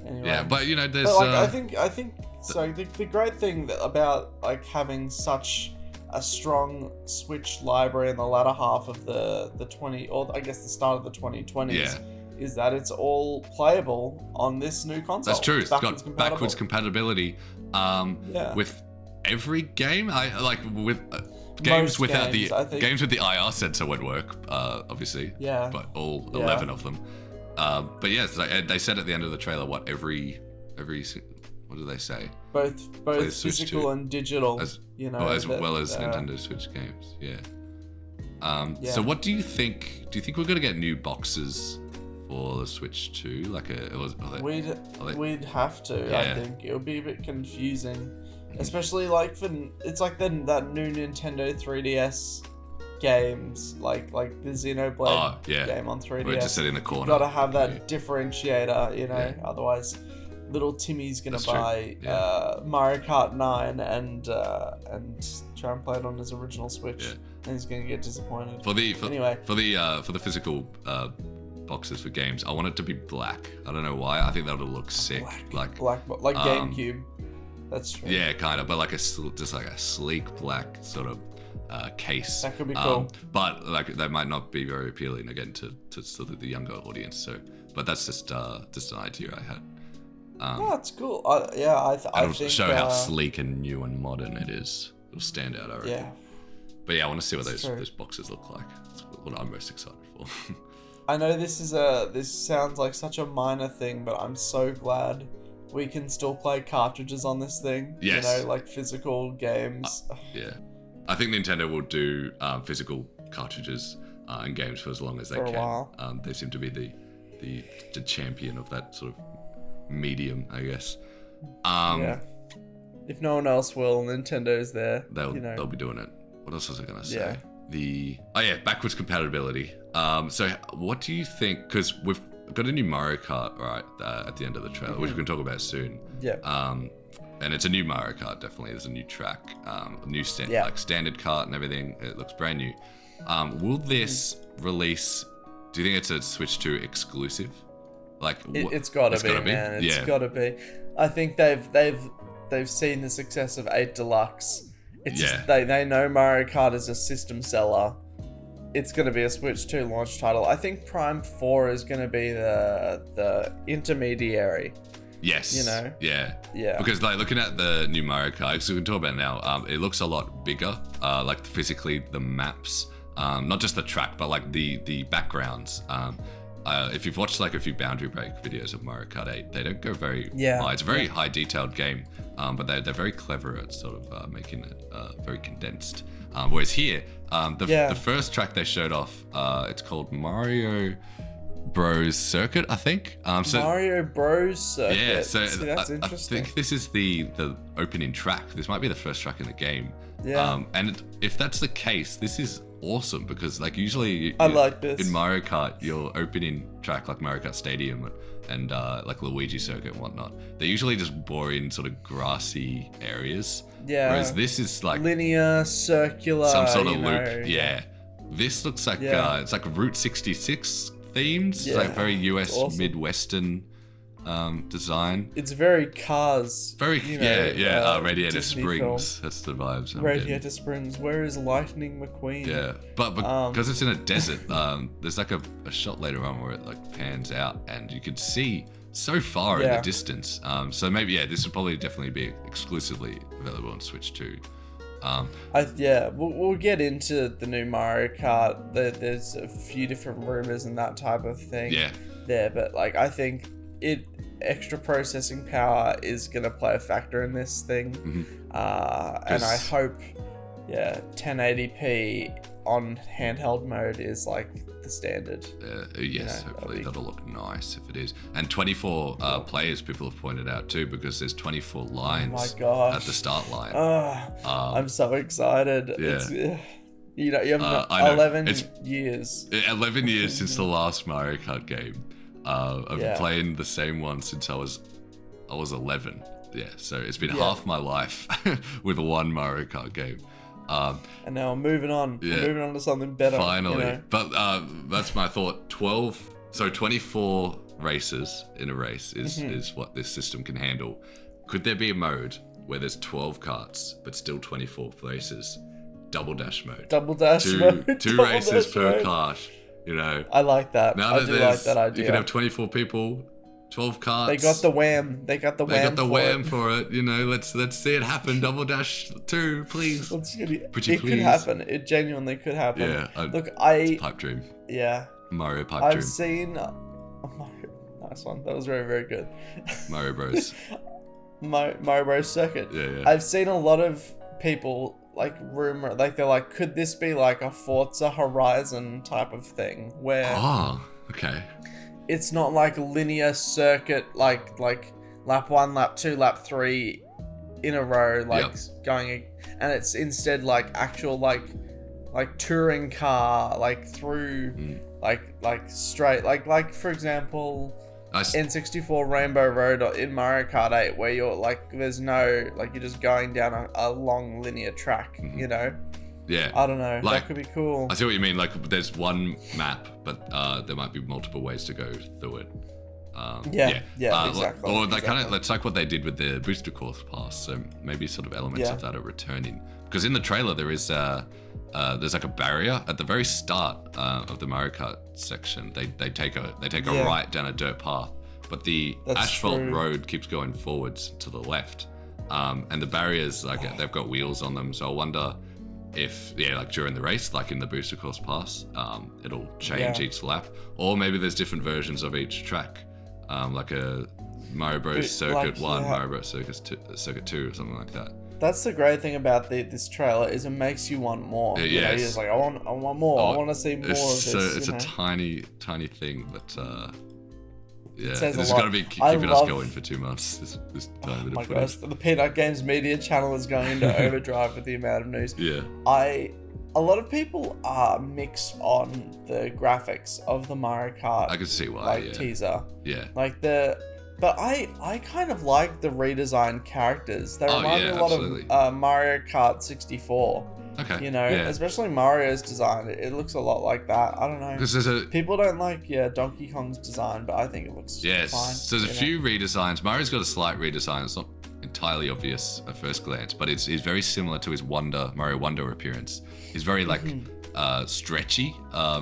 anyway. But you know, there's. But like, I think so. The great thing about like having such a strong Switch library in the latter half of the 20, or I guess the start of the 2020s. Is that it's all playable on this new console. That's true. It's got backwards compatibility with every game. I like with games without games with the IR sensor won't work. Obviously, but all 11 of them. But yeah, so they said at the end of the trailer, what what do they say? Both physical and digital. As well as Nintendo Switch games. Yeah. So what do you think? Do you think we're gonna get new boxes for the Switch 2? Like we'd have to. Yeah. I think it would be a bit confusing, especially like it's like that new Nintendo 3DS games, like the Xenoblade game on 3DS. We're just in the corner. You've got to have that differentiator, otherwise little Timmy's gonna buy Mario Kart 9 and try and play it on his original Switch, and he's gonna get disappointed. For the physical boxes for games, I want it to be black. I don't know why. I think that would look sick. Black GameCube. That's true. Yeah, kind of, but just like a sleek black sort of case. That could be cool. But like that might not be very appealing again to sort of the younger audience. So, but that's just an idea I had. That's cool. I think show how sleek and new and modern it is. It'll stand out, I reckon. Yeah. But yeah, I want to see what those boxes look like. That's what I'm most excited for. I know this sounds like such a minor thing, but I'm so glad we can still play cartridges on this thing. Yes. Like physical games. Yeah. I think Nintendo will do physical cartridges and games for as long as they can. For a while. They seem to be the champion of that sort of medium, I guess. If no one else will, Nintendo's there. They'll be doing it. What else was I gonna say? Backwards compatibility. So what do you think? Because we've got a new Mario Kart at the end of the trailer, which we can talk about soon. Yeah. And it's a new Mario Kart. Definitely, there's a new track, like standard kart and everything. It looks brand new. Will this release? Do you think it's a Switch 2 exclusive? Like it's gotta be, man. It's gotta be. I think they've seen the success of 8 Deluxe. It's just, they know Mario Kart is a system seller. It's gonna be a Switch 2 launch title. I think Prime 4 is gonna be the intermediary. Yes. Yeah. Because like looking at the new Mario Kart, so we can talk about it now. It looks a lot bigger. Like physically the maps, not just the track, but like the backgrounds. If you've watched like a few Boundary Break videos of Mario Kart 8, they don't go very high. It's a very high detailed game, but they're very clever at sort of making it very condensed. Whereas here, the first track they showed off, it's called Mario Bros Circuit, I think. Mario Bros Circuit. Yeah, so that's interesting. I think this is the opening track. This might be the first track in the game. Yeah. And if that's the case, this is awesome because like usually I like this in Mario Kart, your opening track like Mario Kart Stadium and like Luigi Circuit and whatnot, they're usually just boring sort of grassy areas. Yeah. Whereas this is like linear, circular, some sort of loop. Yeah. This looks like it's like Route 66 themed. It's like very US Midwestern design. It's very Cars. Radiator Disney Springs. Film. That's the vibes. Radiator Springs. Where is Lightning McQueen? Yeah, but because it's in a desert, there's like a shot later on where it like pans out and you can see so far in the distance. So maybe this will probably definitely be exclusively available on Switch 2. We'll get into the new Mario Kart. There's a few different rumors and that type of thing. There, but like I think extra processing power is gonna play a factor in this thing, and I hope 1080p on handheld mode is like the standard. Hopefully that'll look nice if it is. And 24 players, people have pointed out too, because there's 24 lines at the start line. I'm so excited. Yeah. You have 11 years. 11 years since the last Mario Kart game. I've been playing the same one since I was 11. Yeah, so it's been half my life with one Mario Kart game. And now I'm moving on. Yeah, I'm moving on to something better. Finally. But that's my thought. 24 races in a race is what this system can handle. Could there be a mode where there's 12 karts but still 24 races? Double dash mode. Two races per kart. I like that. I do like that idea. You can have 24 people, 12 karts. They got the wham. They got the wham for it. Let's see it happen. Double dash 2, please. It could happen. It genuinely could happen. Yeah. Look, it's a pipe dream. Yeah. Mario pipe dream. I've seen Nice one. That was very, very good. Mario Bros. Mario Bros. Circuit. Yeah. I've seen a lot of people like rumor, like they're like, could this be like a Forza Horizon type of thing where Oh, okay. it's not like linear circuit, like lap 1, lap 2, lap 3 in a row, like going, and it's instead like actual like touring car, like through like straight, like for example N64 Rainbow Road in Mario Kart 8, where you're like, there's no, like, you're just going down a long linear track, you know? Yeah. I don't know. Like, that could be cool. I see what you mean. Like, there's one map, but there might be multiple ways to go through it. Exactly. Or they kind of, it's like what they did with the booster course pass. So maybe sort of elements of that are returning. Because in the trailer there is there's like a barrier at the very start of the Mario Kart section. They take a right down a dirt path, but the asphalt road keeps going forwards to the left, and the barriers, like, they've got wheels on them. So I wonder if like during the race, like in the booster course pass, it'll change each lap, or maybe there's different versions of each track, like a Mario Bros. Circuit 1, Mario Bros. Circuit 2, or something like that. That's the great thing about this trailer, is it makes you want more. Yes. You know, you're just like, I want more. I want to see more of this. It's a tiny thing, but it says it's got to be keeping us going for 2 months. This tiny bit of footage. Gosh, the Peanut Games media channel is going into overdrive with the amount of news. Yeah. A lot of people are mixed on the graphics of the Mario Kart. I can see why. Teaser. Yeah. But I kind of like the redesigned characters. They remind me a lot of Mario Kart 64. Okay. You know, especially Mario's design. It looks a lot like that. I don't know. Because people don't like Donkey Kong's design, but I think it looks fine. So there's a few redesigns. Mario's got a slight redesign. It's not entirely obvious at first glance, but it's very similar to his Mario Wonder appearance. He's very stretchy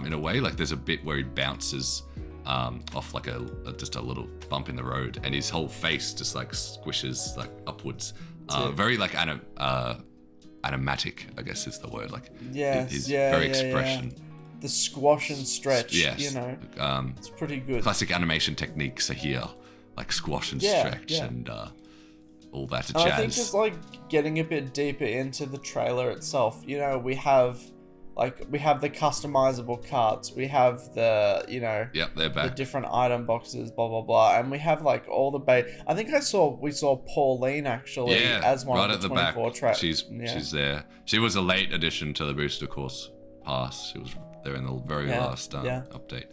in a way. Like there's a bit where he bounces off like just a little bump in the road, and his whole face just like squishes like upwards. Very like animatic, I guess is the word. Like his very expression. The squash and stretch. Yes. You know, it's pretty good. Classic animation techniques are here, like squash and stretch and all that jazz. I think just like getting a bit deeper into the trailer itself. You know, we have the customizable carts, we have the, you know, they're back, the different item boxes, blah blah blah, and we have like all the bait. I think we saw Pauline actually as one right of the at 24 tracks. She's there. She was a late addition to the booster course pass. She was there in the very last update.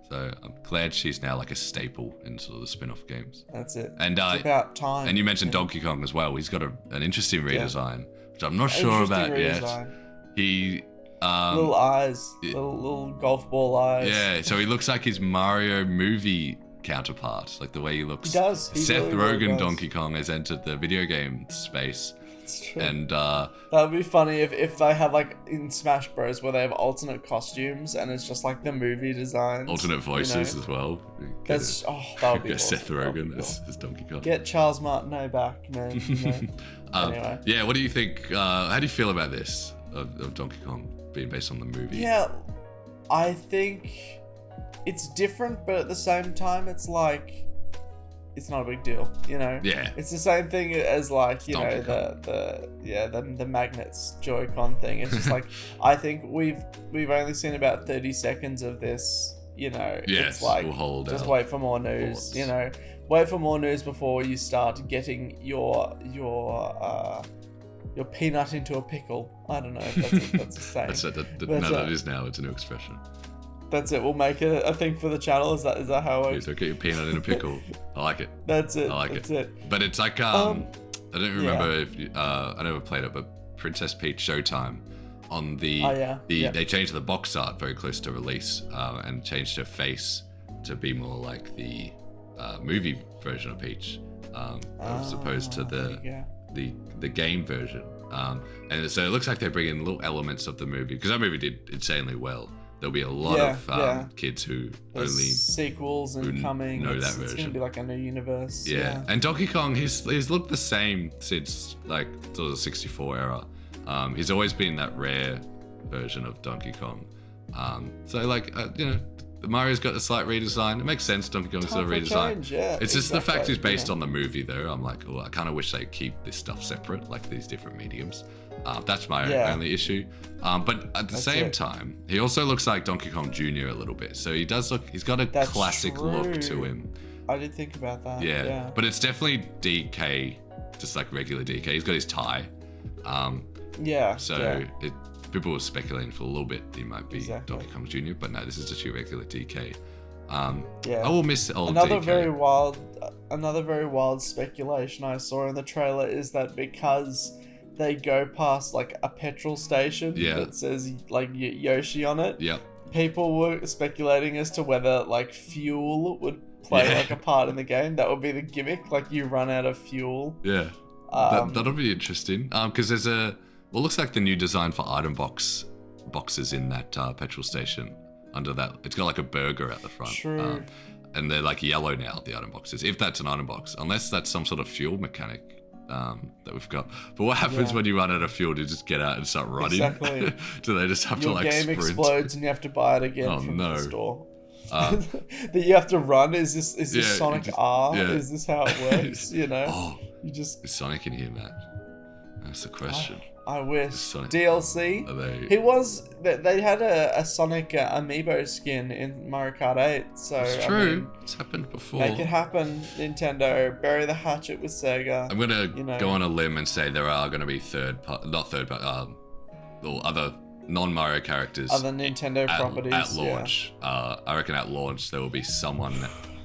So I'm glad she's now like a staple in sort of the spin-off games. That's it. And it's about time. And you mentioned Donkey Kong as well. He's got an interesting redesign, which I'm not sure about yet. He little eyes, little golf ball eyes. Yeah, so he looks like his Mario movie counterpart, like the way he looks. He does. Seth Rogen Donkey Kong has entered the video game space. That's true. And that would be funny if they had like in Smash Bros where they have alternate costumes and it's just like the movie designs. Alternate voices as well. That would be awesome. Seth Rogen as Donkey Kong. Get Charles Martinet back, man. Anyway. Yeah, what do you think? How do you feel about this of Donkey Kong being based on the movie? Yeah, I think it's different, but at the same time, it's like it's not a big deal, you know. Yeah, it's the same thing as like you know the magnets Joy-Con thing. It's just like I think we've only seen about 30 seconds of this. You know, it's like just wait for more news. Thoughts. You know, wait for more news before you start getting your peanut into a pickle. I don't know if that's a saying. That is now. It's a new expression. That's it. We'll make it a thing for the channel. Is that how it works? So get your peanut in a pickle. I like it. That's it. I like that's it. But it's like I don't remember if I never played it, but Princess Peach Showtime on they changed the box art very close to release and changed her face to be more like the movie version of Peach as opposed to the game version. And so it looks like they're bringing little elements of the movie because that movie did insanely well. There'll be a lot of kids who There's only sequels and coming. Know that version. It's gonna be like a new universe. Yeah. And Donkey Kong, he's looked the same since like sort of the 64 era. He's always been that rare version of Donkey Kong. So like you know, Mario's got a slight redesign. It makes sense. Donkey Kong's got a redesign. Change, yeah, it's just the fact it's based yeah. on the movie, though. I'm like, oh, I kind of wish they keep this stuff separate, like these different mediums. That's my only issue. But at the same time, he also looks like Donkey Kong Jr. a little bit. So he does look. He's got a classic look to him. I did think about that. Yeah, but it's definitely DK, just like regular DK. He's got his tie. People were speculating for a little bit he might be Donkey Kong Jr., but no, this is just your regular DK. I will miss old another DK. Another very wild speculation I saw in the trailer is that because they go past like a petrol station that says like Yoshi on it, people were speculating as to whether like fuel would play like a part in the game. That would be the gimmick, like you run out of fuel. That'll be interesting, because there's looks like the new design for item boxes in that petrol station. Under that, it's got like a burger at the front. True. And they're like yellow now, the item boxes, if that's an item box, unless that's some sort of fuel mechanic that we've got. But what happens when you run out of fuel? Do you just get out and start running? Exactly. Do they just have to like sprint? Your game explodes and you have to buy it again from the store. That you have to run. Is this Sonic R? Is this how it works? You know, is Sonic in here, Matt? That's the question. I wish. Sonic. DLC. They had a Sonic amiibo skin in Mario Kart 8. So it's true. It's happened before. Make it happen, Nintendo. Bury the hatchet with Sega. I'm gonna go on a limb and say there are gonna be other non-Mario characters. Other Nintendo properties at launch. I reckon at launch there will be someone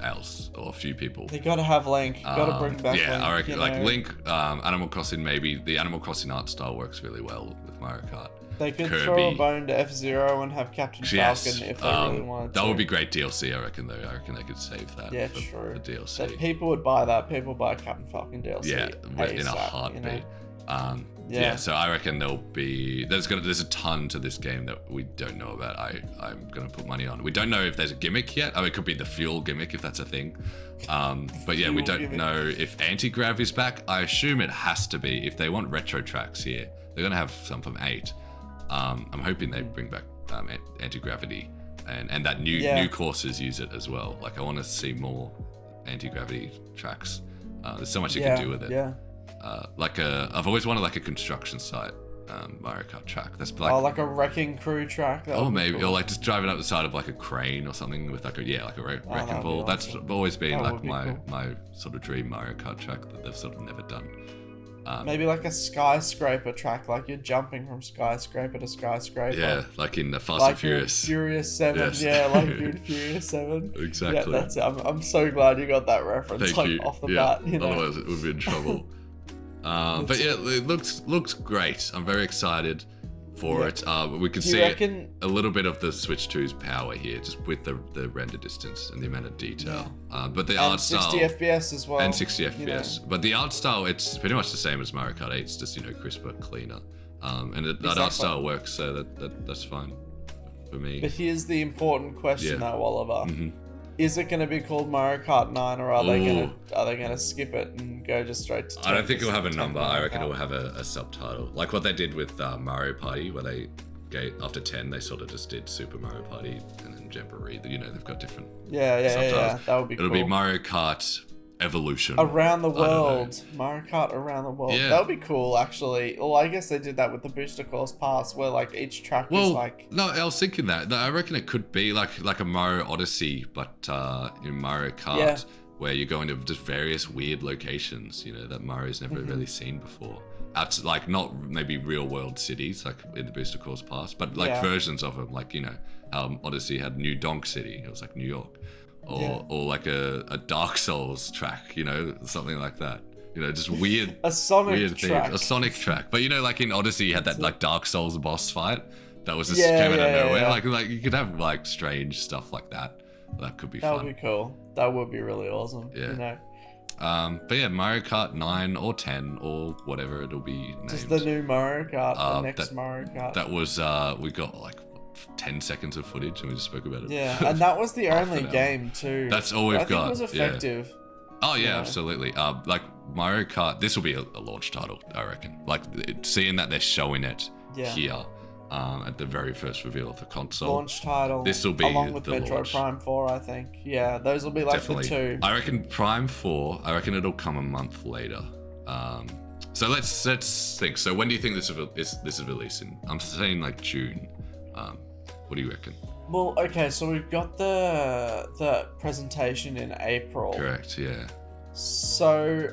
else or a few people. They gotta have Link. Gotta bring back Link. I reckon Link, Animal Crossing, maybe the Animal Crossing art style works really well with Mario Kart. They could throw a bone to F-Zero and have Captain Falcon if they really wanted to. That would be great DLC, I reckon, though. I reckon they could save that for the DLC. People would buy that. People buy Captain Falcon DLC. Yeah, in a heartbeat. So I reckon there's a ton to this game that we don't know about. I'm gonna put money on. We don't know if there's a gimmick yet. It could be the fuel gimmick if that's a thing. But yeah, we don't know if anti-grav is back. I assume it has to be. If they want retro tracks here, they're gonna have some from 8. I'm hoping they bring back anti-gravity and that new courses use it as well. Like I want to see more anti-gravity tracks. There's so much you can do with it. Yeah. I've always wanted like a construction site Mario Kart track. That's like a wrecking crew track. Or maybe, or like just driving up the side of like a crane or something with like a wrecking ball. That's always been like my sort of dream Mario Kart track that they've sort of never done. Maybe like a skyscraper track, like you're jumping from skyscraper to skyscraper. Yeah, like in the Fast and Furious. Furious 7. Yes. Yeah, like in Furious 7. Exactly. Yeah, that's it. I'm so glad you got that reference. Thank you. Off the bat. You know? Otherwise, it would be in trouble. But yeah, it looks great. I'm very excited for it. We can see a little bit of the Switch 2's power here, just with the render distance and the amount of detail. But the art style 60 FPS as well. And 60 FPS. But the art style, it's pretty much the same as Mario Kart 8. It's just crisper, cleaner. That art style works, so that's fine for me. But here's the important question, though, Oliver. Mm-hmm. Is it going to be called Mario Kart 9, or are they going to skip it and go just straight to 10? I don't think it'll have a number. I reckon it'll have a subtitle, like what they did with Mario Party, where they after 10 they sort of just did Super Mario Party and then Jamboree. They've got different subtitles. Yeah. That would be cool. It'll be Mario Kart Evolution. Around the world. Mario Kart Around the World. Yeah. That would be cool, actually. Well, I guess they did that with the Booster Course Pass, where like each track is like... No, I was thinking that. I reckon it could be like a Mario Odyssey, but in Mario Kart, where you're going to just various weird locations, that Mario's never really seen before. Out like not maybe real world cities like in the Booster Course Pass, but like versions of them, like how Odyssey had New Donk City. It was like New York. Or like a Dark Souls track, something like that. Just weird. A Sonic track. Things. A Sonic track. But like in Odyssey, you had that like Dark Souls boss fight that was just came out of nowhere. Yeah. Like you could have like strange stuff like that. That could be fun. That would be cool. That would be really awesome. Yeah. But yeah, Mario Kart 9 or 10 or whatever it'll be named. Just the new Mario Kart, the next Mario Kart. That was we got like 10 seconds of footage and we just spoke about it. Yeah, and that was the only game too. That's all we've got. I think it was effective. Oh yeah, absolutely. Like Mario Kart, this will be a launch title, I reckon. Like seeing that they're showing it here, at the very first reveal of the console. Launch title. This will be along with the Metroid launch. Prime 4, I think. Yeah, those will be like Definitely. the two. I reckon Prime 4, I reckon it'll come a month later. So let's think. So when do you think this is releasing? I'm saying like June. What do you reckon? Well, okay, so we've got the presentation in April. Correct, yeah. So,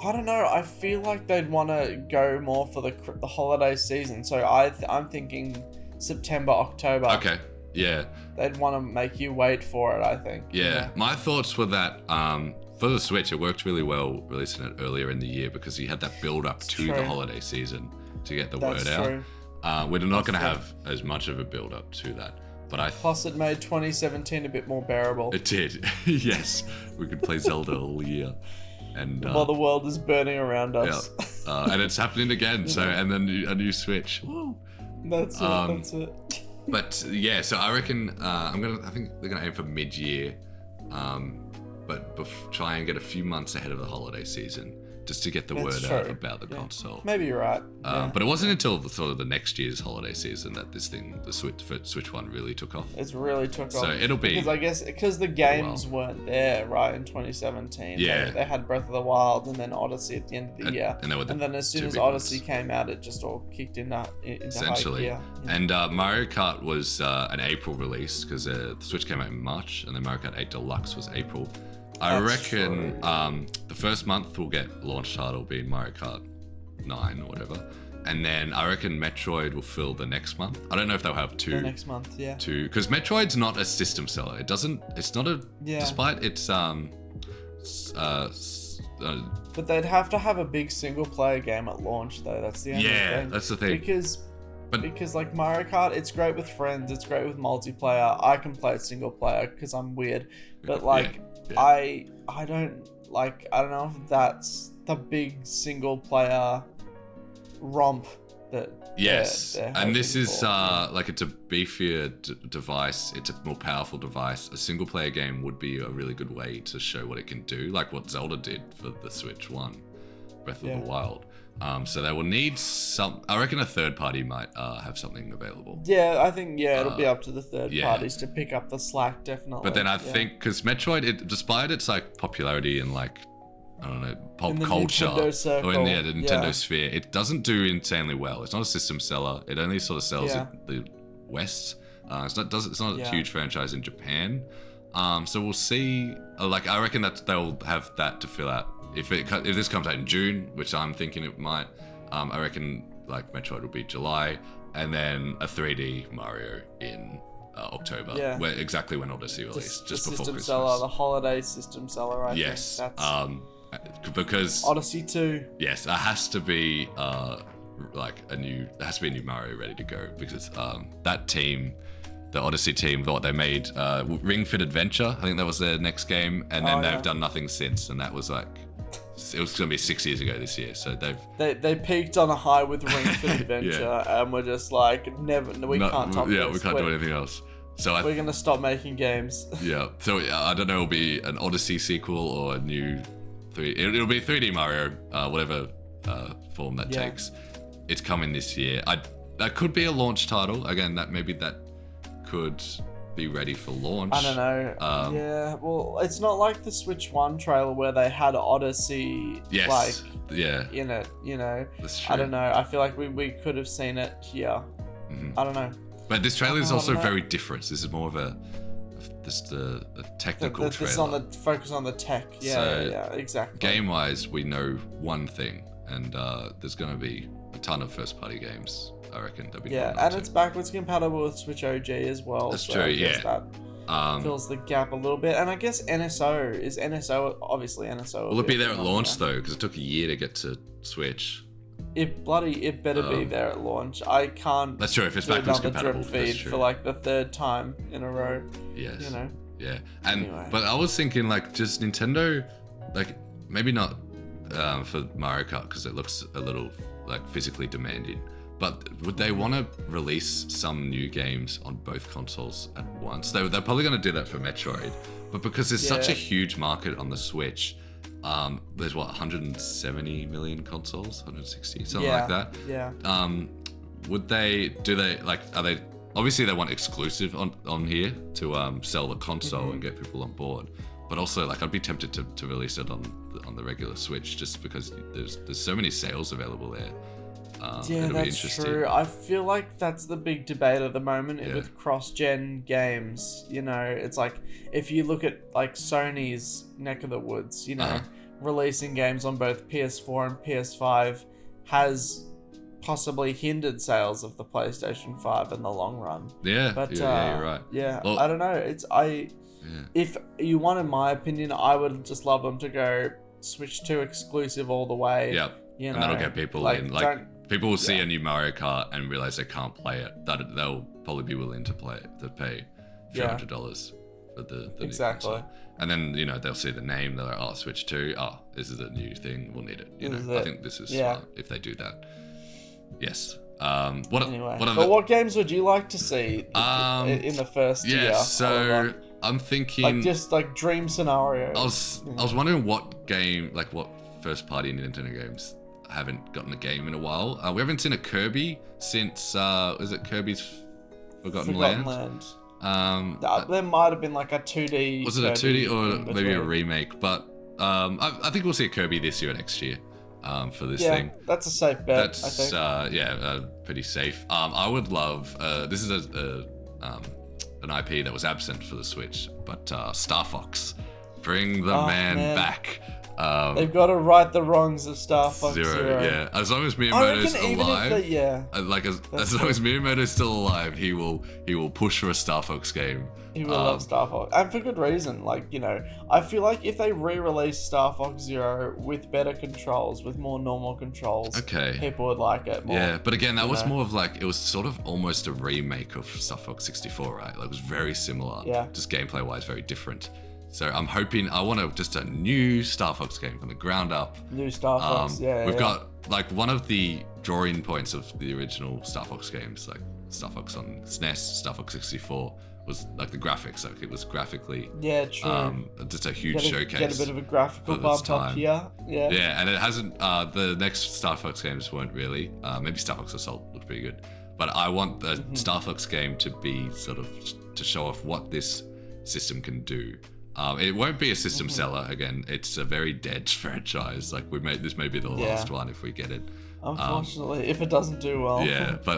I don't know. I feel like they'd want to go more for the holiday season. So I'm thinking September, October. Okay, yeah. They'd want to make you wait for it, I think. Yeah, my thoughts were that for the Switch, it worked really well releasing it earlier in the year because you had that build up to the holiday season to get the word out. True. We're not going to have as much of a build up to that. But Plus, it made 2017 a bit more bearable. It did. Yes, we could play Zelda all year, and while the world is burning around us. Yeah. And it's happening again. So and then a new Switch. Woo. That's it. That's it. But yeah, so I reckon I think they're gonna aim for mid-year, but try and get a few months ahead of the holiday season. Just to get the word out about the console. Maybe you're right. But it wasn't until the next year's holiday season that this thing, the Switch one, really took off. It's really took off. So it'll be... Because I guess, because the games weren't there, right, in 2017. Yeah. They had Breath of the Wild and then Odyssey at the end of the year. And then as soon as Odyssey came out, it just all kicked into essentially. high gear. And Mario Kart was an April release because the Switch came out in March and then Mario Kart 8 Deluxe was April. I reckon the first month we'll get launch title being Mario Kart 9 or whatever. And then I reckon Metroid will fill the next month. I don't know if they'll have two. The next month, yeah. Two, because Metroid's not a system seller. It's not a, despite its, but they'd have to have a big single player game at launch though. That's the only thing. Yeah, that's the thing. Because like Mario Kart, it's great with friends, it's great with multiplayer. I can play it single player because I'm weird. But like, I don't know if that's the big single player romp that they're and this is for. like it's a beefier device, it's a more powerful device. A single player game would be a really good way to show what it can do, like what Zelda did for the Switch 1, Breath of the Wild. So they will need I reckon a third party might have something available. Yeah, I think it'll be up to the third parties to pick up the slack, definitely. But then I think because Metroid, despite its like popularity and like I don't know pop culture or in the Nintendo sphere, it doesn't do insanely well. It's not a system seller. It only sort of sells in the West. It's not a huge franchise in Japan. So we'll see. Like I reckon that they'll have that to fill out. If this comes out in June, which I'm thinking it might, I reckon like Metroid will be July, and then a 3D Mario in October, exactly when Odyssey released, just before system Christmas. Seller, the holiday system seller, I think. Yes, because Odyssey 2. Yes, it has to be like a new Mario ready to go because that team. The Odyssey team thought they made Ring Fit Adventure. I think that was their next game, and then they've done nothing since. And that was like, it was going to be 6 years ago this year. So they peaked on a high with Ring Fit Adventure, and we're just like, we can't top this. Yeah, we can't do anything else. So we're gonna stop making games. Yeah. So I don't know. It'll be an Odyssey sequel or a new It'll be 3D Mario, whatever form that takes. It's coming this year. That could be a launch title. Again, that could be ready for launch. I don't know. Well, it's not like the Switch 1 trailer where they had Odyssey in it, you know. That's true. I don't know. I feel like we could have seen it here. Mm-hmm. I don't know. But this trailer is also very different. This is more of a technical trailer. This is on the focus on the tech. Yeah, exactly. Game-wise, we know one thing, and there's going to be a ton of first-party games. I reckon that'd be and it's backwards compatible with Switch OG as well. That's true. Yeah, that fills the gap a little bit. And I guess NSO obviously NSO. Will it be there at launch though? Because it took a year to get to Switch. It better be there at launch. I can't. That's true. If it's backwards compatible, drip feed for like the third time in a row. Yes. You know. Yeah, but I was thinking like just Nintendo, like maybe not for Mario Kart because it looks a little like physically demanding. But would they want to release some new games on both consoles at once? They're probably going to do that for Metroid. But because there's such a huge market on the Switch, there's 170 million consoles, 160, something like that. Yeah. would they? Do they like? Are they? Obviously, they want exclusive on here to sell the console and get people on board. But also, like, I'd be tempted to release it on the regular Switch just because there's so many sales available there. Yeah, that's true. I feel like that's the big debate at the moment with cross-gen games. You know, it's like if you look at like Sony's neck of the woods, you know, releasing games on both PS4 and PS5 has possibly hindered sales of the PlayStation 5 in the long run. Yeah, but you're right. Yeah, well, I don't know. If you wanted my opinion, I would just love them to go Switch 2 exclusive all the way. Yeah, you know, and that'll get people in. Like, people will see a new Mario Kart and realize they can't play it. They'll probably be willing to pay $300 for the exactly. new console. And then, you know, they'll see the name. They're like, oh, Switch 2. Oh, this is a new thing. We'll need it. You know, I think this is smart if they do that. Yes. What games would you like to see in the first year? So I'm thinking, like, just like dream scenarios. I was wondering what first party Nintendo games haven't gotten a game in a while. We haven't seen a Kirby since is it Kirby's Forgotten Land? There might have been like a 2D. Was it Kirby a 2D or maybe a remake? But I think we'll see a Kirby this year or next year. For this thing. That's a safe bet. That's I think. pretty safe. I would love. This is an IP that was absent for the Switch, but Star Fox, bring the man back. They've got to right the wrongs of Star Fox Zero. Yeah, as long as Miyamoto's alive, as long as Miyamoto's still alive, he will push for a Star Fox game. He will love Star Fox, and for good reason. Like, you know, I feel like if they re-release Star Fox Zero with better controls, with more normal controls, people would like it more. Yeah, but again, that was more of like, it was sort of almost a remake of Star Fox 64, right? Like, it was very similar. Yeah. Just gameplay-wise, very different. So I'm hoping, I want just a new Star Fox game from the ground up. New Star Fox, We've got, like, one of the drawing points of the original Star Fox games, like Star Fox on SNES, Star Fox 64, was like the graphics. Like, it was graphically, true. Just a huge showcase. Get a bit of a graphical bump up here. Yeah. Yeah, and it hasn't, the next Star Fox games weren't really. Maybe Star Fox Assault looked pretty good. But I want the Star Fox game to be sort of, to show off what this system can do. It won't be a system seller again. It's a very dead franchise. Like, this may be the last one if we get it. Unfortunately, if it doesn't do well. Yeah, but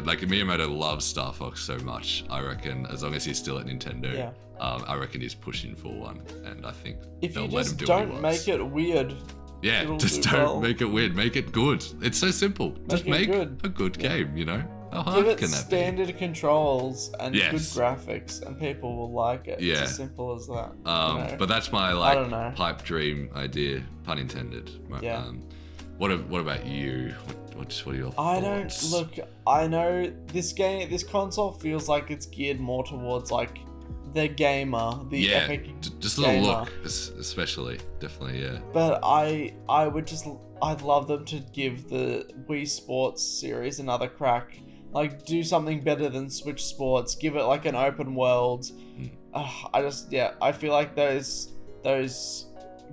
like Miyamoto loves Star Fox so much. I reckon as long as he's still at Nintendo, I reckon he's pushing for one, and I think they'll let him do what he wants. Don't make it weird. Yeah, just don't make it weird. Make it good. It's so simple. Just make a good game. You know. How hard Give it can that standard controls and good graphics, and people will like it. Yeah. It's as simple as that. But that's my pipe dream idea, pun intended. Yeah. What about you? What are your thoughts? I know this console feels like it's geared more towards like the gamer, the epic just a gamer. little look, especially, definitely, yeah. But I'd love them to give the Wii Sports series another crack. Like, do something better than Switch Sports. Give it like an open world. I feel like those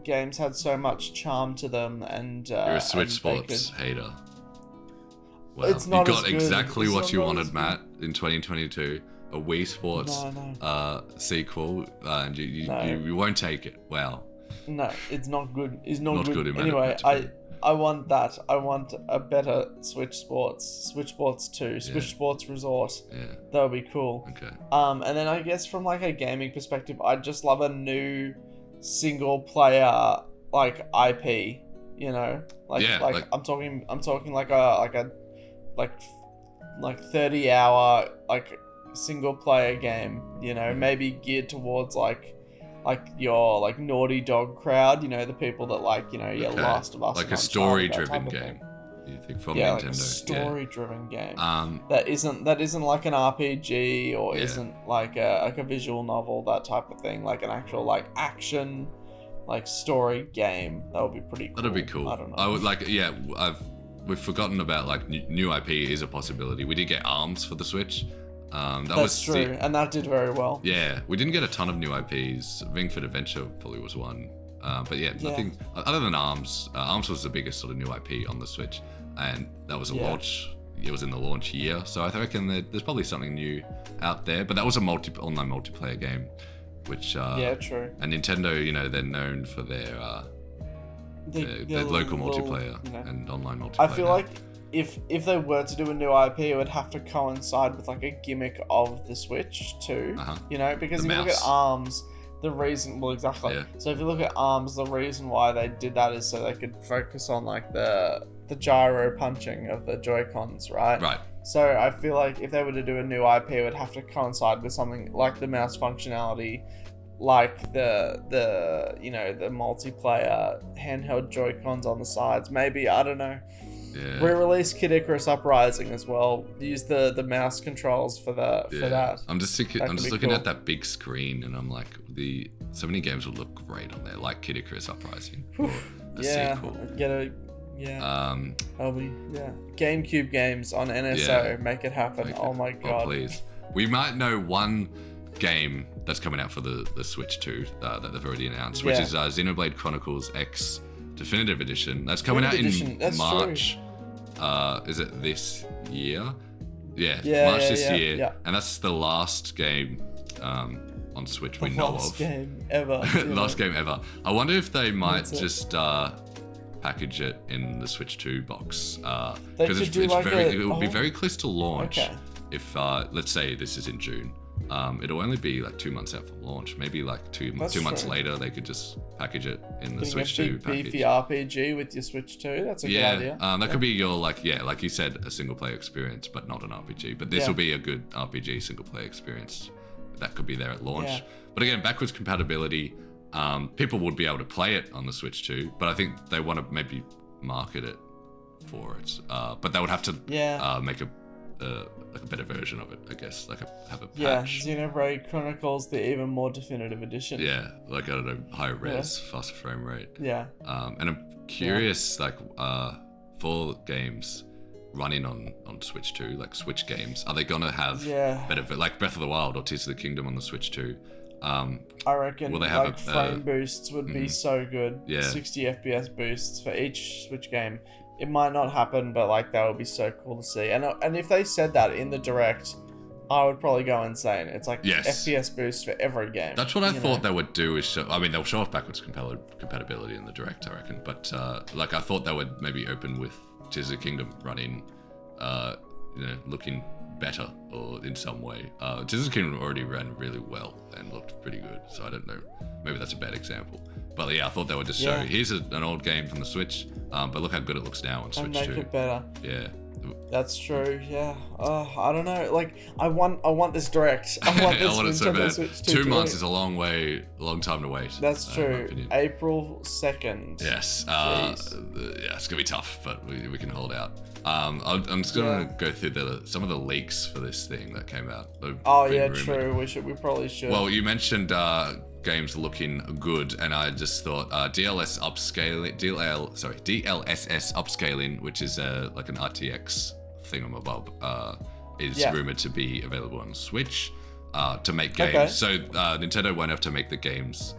games had so much charm to them, and you're a Switch Sports hater. Well, it's not you got as good. exactly what you wanted, good. Matt, in 2022. A Wii Sports sequel, and you won't take it. Wow. No, it's not good. It's not good. In anyway, I want that. I want a better Switch Sports. Switch Sports 2. Switch Sports Resort. Yeah. That would be cool. Okay. And then I guess from like a gaming perspective, I'd just love a new single player like IP. You know, I'm talking like a 30-hour like single player game. You know, maybe geared towards like your like Naughty Dog crowd, you know, the people that like, you know, your Last of Us, like a story-driven game. You think from Nintendo? Like a story-driven game. That isn't like an RPG or isn't like a visual novel, that type of thing. Like an actual like action, like story game. That would be pretty cool. That'd be cool. I don't know. I would like. Yeah, we've forgotten about like new IP is a possibility. We did get ARMS for the Switch. That's true, and that did very well. Yeah, we didn't get a ton of new IPs. Ring Fit Adventure probably was one. But nothing other than ARMS. ARMS was the biggest sort of new IP on the Switch, and that was a launch it was in the launch year. So I reckon there's probably something new out there. But that was a online multiplayer game, which true. And Nintendo, they're known for their local multiplayer and online multiplayer. I feel like if they were to do a new IP, it would have to coincide with like a gimmick of the Switch too. Because if you look at ARMS, the reason, exactly. Yeah. So if you look at ARMS, the reason why they did that is so they could focus on like the gyro punching of the Joy-Cons, right? Right. So I feel like if they were to do a new IP, it would have to coincide with something like the mouse functionality, like the multiplayer handheld Joy-Cons on the sides. Maybe, I don't know. Yeah. Re-release Kid Icarus Uprising as well. Use the mouse controls for that. I'm just looking at that big screen, and I'm like, so many games would look great on there, like Kid Icarus Uprising. Sequel. GameCube games on NSO. Make it happen. Oh my god. Oh, please. We might know one game that's coming out for the Switch 2 that they've already announced, which is Xenoblade Chronicles X Definitive Edition. That's coming out in March. Is it this year? March this year. Yeah. And that's the last game on Switch we know of. Last game ever. Last game ever. I wonder if they might just package it in the Switch 2 box. Because it would be very close to launch. Okay. If, let's say this is in June. It'll only be like 2 months out from launch. Maybe like two months later, they could just package it in the Switch 2 package. Beefy RPG with your Switch 2. That's a good idea. That could be your like you said, a single player experience, but not an RPG. But this will be a good RPG single player experience. That could be there at launch. Yeah. But again, backwards compatibility. People would be able to play it on the Switch 2, but I think they want to maybe market it for it. But they would have to make a better version of it, I guess. Have a patch. Xenoblade Chronicles, the even more definitive edition. Yeah, I don't know, high res, faster frame rate. Yeah. And I'm curious, for games running on Switch 2, like Switch games, are they gonna have better, like Breath of the Wild or Tears of the Kingdom on the Switch 2? I reckon will they have frame boosts would be so good. 60 FPS boosts for each Switch game. It might not happen, but that would be so cool to see. And if they said that in the Direct, I would probably go insane. It's FPS boost for every game. That's what I thought they would do. They'll show off backwards compatibility in the Direct, I reckon. But I thought they would maybe open with Tears of the Kingdom running, looking better or in some way. Tears of the Kingdom already ran really well and looked pretty good. So I don't know. Maybe that's a bad example. But I thought they would just show, here's an old game from the Switch, but look how good it looks now on Switch 2. And make it better. Yeah. That's true, yeah. I don't know, I want this Direct. I want this I want it so bad. Switch 2 months is a long time to wait. That's true. April 2nd. Yes. It's going to be tough, but we can hold out. I'm just going to go through some of the leaks for this thing that came out. True. We probably should. Well, you mentioned games looking good, and I just thought DLSS upscaling, which is like an RTX thingamabob, is rumored to be available on Switch to make games. Okay. So Nintendo won't have to make the games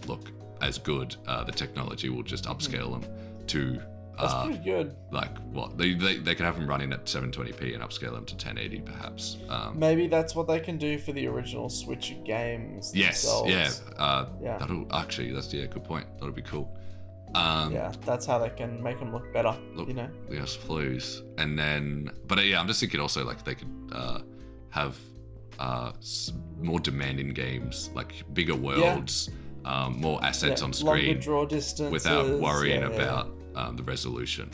look as good. The technology will just upscale them to. That's pretty good. They can have them running at 720p and upscale them to 1080 perhaps. Maybe that's what they can do for the original Switch games. Yes, that'll actually, that's good point. That'll be cool. That's how they can make them look better. Yes, please. And then, I'm just thinking also they could have more demanding games, like bigger worlds, more assets on screen, longer draw distances, without worrying about the resolution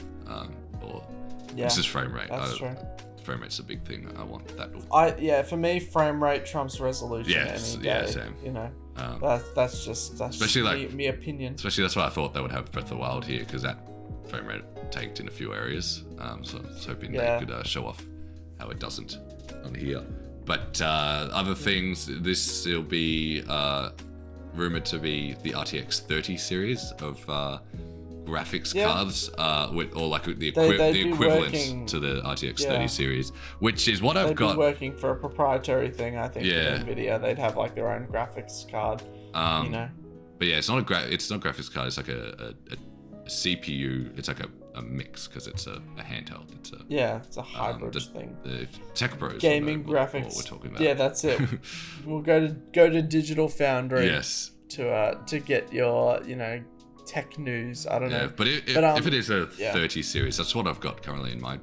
this is frame rate. That's true. Frame rate's a big thing. I want that. For me, frame rate trumps resolution. Same. That's especially me opinion. Especially that's why I thought they would have Breath of the Wild here, because that frame rate tanked in a few areas. So I was hoping they could show off how it doesn't on here. But other things, this will be rumored to be the RTX 30 series of graphics cards, the equivalent to the RTX 30 series, which is what I've got. They'd be working for a proprietary thing, I think. For NVIDIA, they'd have their own graphics card. But it's not graphics card. It's like a CPU. It's like a mix because it's a handheld. It's a it's a hybrid thing. The Tech Bros gaming will know graphics. what we're talking about. Yeah, that's it. We'll go to Digital Foundry. Yes. To get your tech news. I don't know. Yeah, but if it is a 30 series, that's what I've got currently in my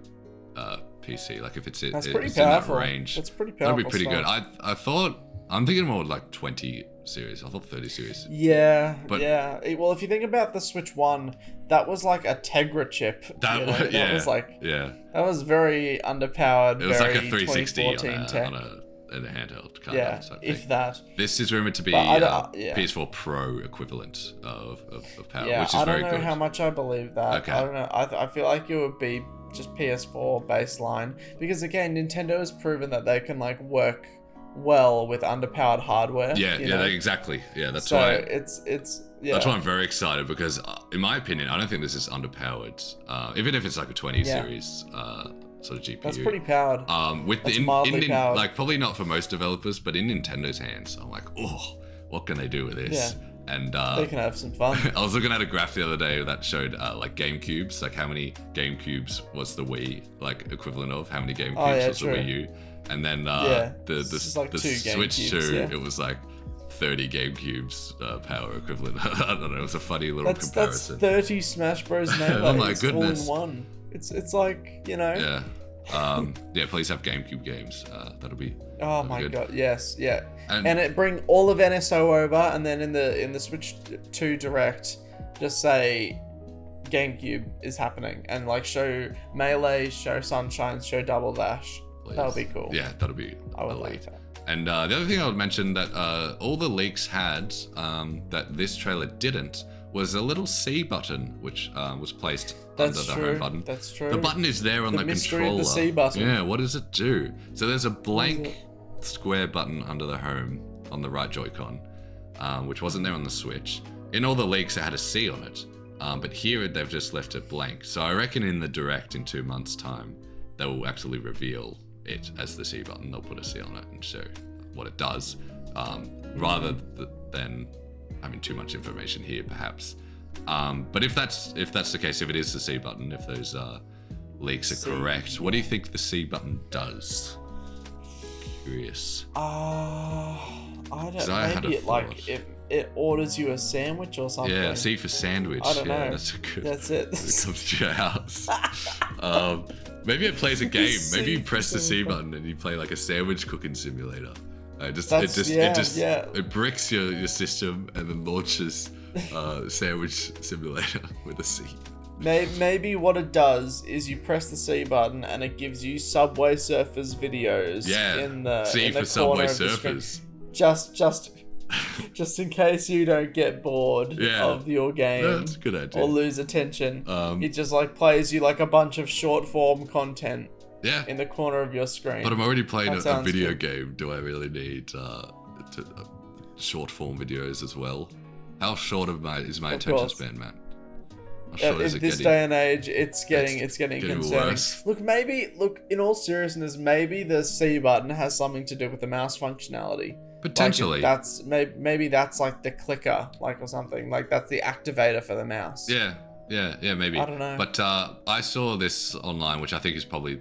PC. Like if it's pretty it's powerful. in that range, That's pretty powerful. that'd be pretty stuff. good. I thought I'm thinking more like 20 series. I thought 30 series. Yeah, But- yeah. Well, if you think about the Switch 1, that was like a Tegra chip. That was like that was very underpowered. It was very like a 360 2014 tech. in a handheld kind Yeah, of type if thing. that. This is rumored to be But yeah. PS4 Pro equivalent of power, Yeah, which is I very don't know good. how much I believe that. Okay. I don't know. I feel like it would be just PS4 baseline because again, Nintendo has proven that they can like work well with underpowered hardware. Yeah, you know? exactly. Yeah, that's so why. it's That's why I'm very excited because, in my opinion, I don't think this is underpowered. Even if it's like a 20 series sort of GPU. That's pretty powered. With That's the mildly powered. like probably not for most developers, but in Nintendo's hands, I'm like, oh, what can they do with this? Yeah. And They can have some fun. I was looking at a graph the other day that showed like GameCubes, like how many GameCubes was the Wii like equivalent of, how many GameCubes was true. the Wii U, and then It's just like the two Switch GameCubes, 2, yeah. it was like 30 GameCubes power equivalent. I don't know, it was a funny little That's comparison. 30 Smash Bros. Melee. Oh my goodness. All in one. It's like Yeah. Please have GameCube games. That'll be. Oh that'll be my good. god, yes, yeah. And- And it bring all of NSO over, and then in the Switch 2 Direct, just say GameCube is happening, and like show Melee, show Sunshine, show Double Dash. Please. That'll be cool. Yeah, that'll be I would elite. like that. And the other thing I would mention that all the leaks had that this trailer didn't was a little C button, which was placed That's under the true. home button. That's true. The button is there on The the mystery controller. of the C button. Yeah, what does it do? So there's a blank it? square button under the home on the right Joy-Con, which wasn't there on the Switch. In all the leaks, it had a C on it. But here they've just left it blank. So I reckon in the Direct in 2 months' time, they will actually reveal it as the C button. They'll put a C on it and show what it does, rather than having too much information here, perhaps. But if that's the case, if it is the C button, if those leaks are correct, what do you think the C button does? Curious. I don't. I had Maybe a it like thought. it orders you a sandwich or something. Yeah, C for sandwich. I don't yeah, know. That's a good. That's it. It comes to your house. Maybe it plays a game. Maybe you press the C button and you play like a sandwich cooking simulator. It bricks your system and then launches sandwich simulator with a C. Maybe what it does is you press the C button and it gives you Subway Surfers videos. Yeah. In the C in the for Subway corner of the screen. Surfers. Just in case you don't get bored Yeah. of your game. Yeah, that's a good idea. Or lose attention. Um, It just like plays you like a bunch of short form content Yeah. in the corner of your screen. But I'm already playing That a sounds video good. game. Do I really need short form videos as well? How short is my attention course. span, man? How short is In it this getting? day and age, it's getting concerning. worse. Look, in all seriousness, maybe the C button has something to do with the mouse functionality. Potentially. Like that's maybe that's like the clicker, like or something. Like that's the activator for the mouse. Yeah, maybe. I don't know. But I saw this online, which I think is probably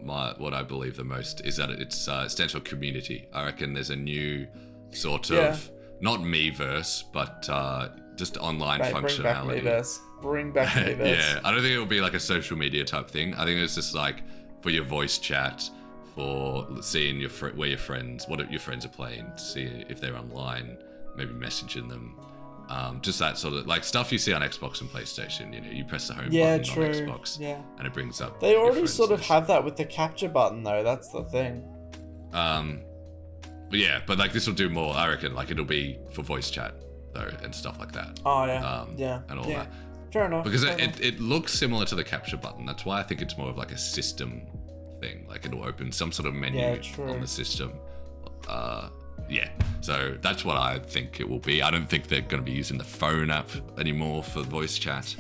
what I believe the most, is that it stands for community. I reckon there's a new sort of, not Miiverse, but just online functionality. Bring back Miiverse. Yeah, I don't think it'll be like a social media type thing. I think it's just like for your voice chat, for seeing what your friends are playing, to see if they're online, maybe messaging them. Just that sort of like stuff you see on Xbox and PlayStation. You know, you press the home button on Xbox, and it brings up. They your already friends sort of list. have that with the capture button, though. That's the thing. But yeah, but like this will do more. I reckon like it'll be for voice chat though and stuff like that. Oh yeah, yeah, and all yeah. that. Fair enough. Because fair enough. it looks similar to the capture button. That's why I think it's more of like a system thing. Like it'll open some sort of menu on the system. Yeah. So that's what I think it will be. I don't think they're going to be using the phone app anymore for voice chat.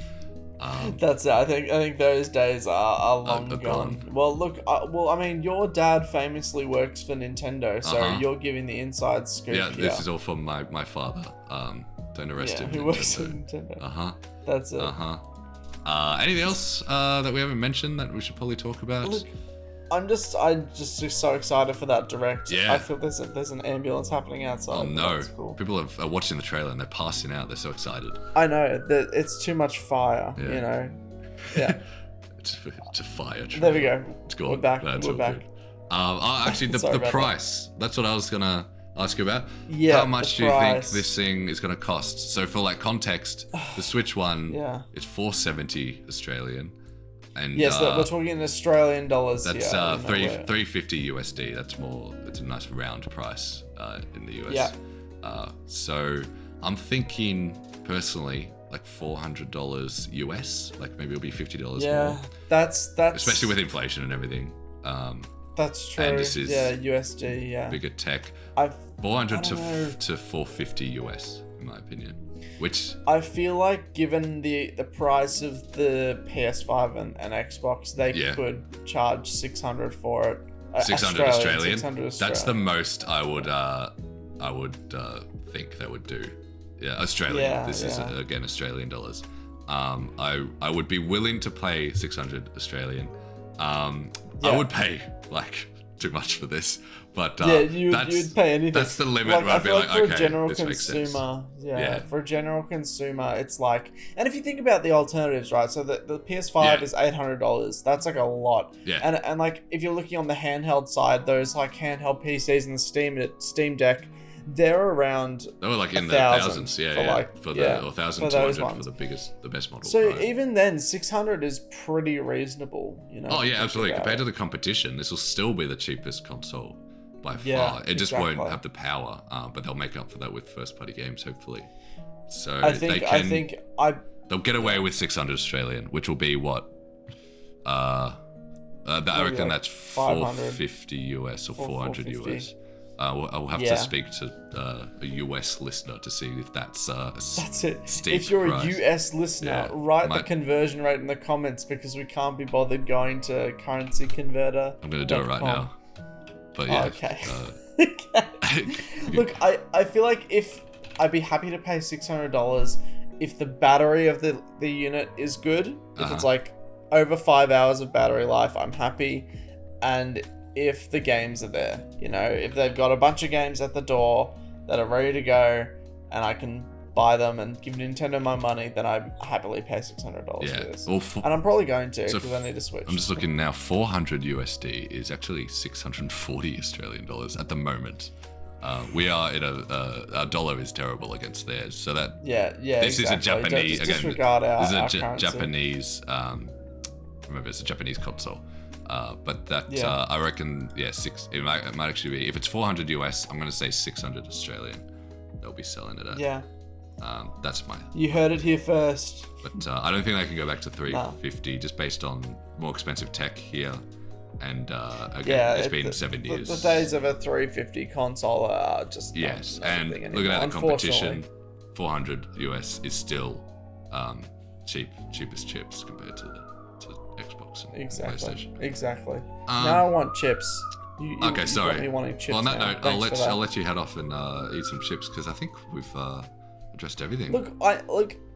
That's it. I think those days are long are gone. gone. Well, look. I mean, your dad famously works for Nintendo, so you're giving the inside scoop. Yeah, here. this is all from my father. Don't arrest him. Who works for Nintendo. That's it. Anything else that we haven't mentioned that we should probably talk about? Look, I'm just so excited for that direct. Yeah. I feel there's an ambulance happening outside. Oh no! That's cool. People are watching the trailer and they're passing out. They're so excited. I know that it's too much fire. Yeah. You know. Yeah. It's a fire trailer. There we go. It's gone. We're back. That's We're all back. good. Actually, the price. That's what I was gonna ask you about. Yeah. How much do you think this thing is gonna cost? So for like context, the Switch one is $470 Australian. And yes, we're talking in Australian dollars. That's $350 USD. That's more. It's a nice round price in the US. Yeah. So I'm thinking personally, like $400 US. Like maybe it'll be $50 more. Yeah, that's especially with inflation and everything. That's true. And this is USD. Yeah. bigger tech. 400 to 450 US, in my opinion. Which I feel like, given the price of the PS5 and Xbox, they could charge 600 for it. 600 Australian. 600 Australian. That's the most I would think they would do. Yeah, Australian. Yeah, this is again Australian dollars. I would be willing to pay 600 Australian. I would pay like too much for this, but you'd pay anything. That's the limit where I'd be like, for okay, a general this makes sense. consumer, for a general consumer, it's like, and if you think about the alternatives, right? So the PS5 is $800. That's like a lot. Yeah. And like if you're looking on the handheld side, those like handheld PCs and the Steam Deck, they're around. They were like in the thousands, or 1,200 for the best model. So right? even then, 600 is pretty reasonable, you know. Oh yeah, absolutely. Compared to the competition, this will still be the cheapest console by far. It just won't have the power, but they'll make up for that with first-party games, hopefully. So they'll get away with 600 Australian, which will be what? I reckon that's 450 US or 400 US. I'll have to speak to a US listener to see if that's it. Steep if you're price. a US listener, write the conversion rate in the comments, because we can't be bothered going to currency converter. I'm gonna do it right now. But yeah. Okay. Look, I feel like I'd be happy to pay $600 if the battery of the unit is good. If it's like over 5 hours of battery life, I'm happy. And if the games are there, you know, if they've got a bunch of games at the door that are ready to go and I can buy them and give Nintendo my money, then I happily pay $600 for this. And I'm probably going to, because I need a Switch. I'm just looking now, 400 USD is actually 640 Australian dollars at the moment. We are in our dollar is terrible against theirs, so that this is a Japanese Japanese. Remember, it's a Japanese console. But that I reckon, it might actually be, if it's 400 US, I'm gonna say 600 Australian. They'll be selling it at. That's my. You heard it here first. But I don't think they can go back to 350 just based on more expensive tech here, and again, it's been 7 years. The days of a 350 console are just and looking at the competition, 400 US is still cheapest chips compared to Xbox and PlayStation. Exactly. Now I want chips. Okay, sorry. Got me wanting chips. Well, on that now. note, I'll let you head off and eat some chips, because I think we've addressed everything. Look.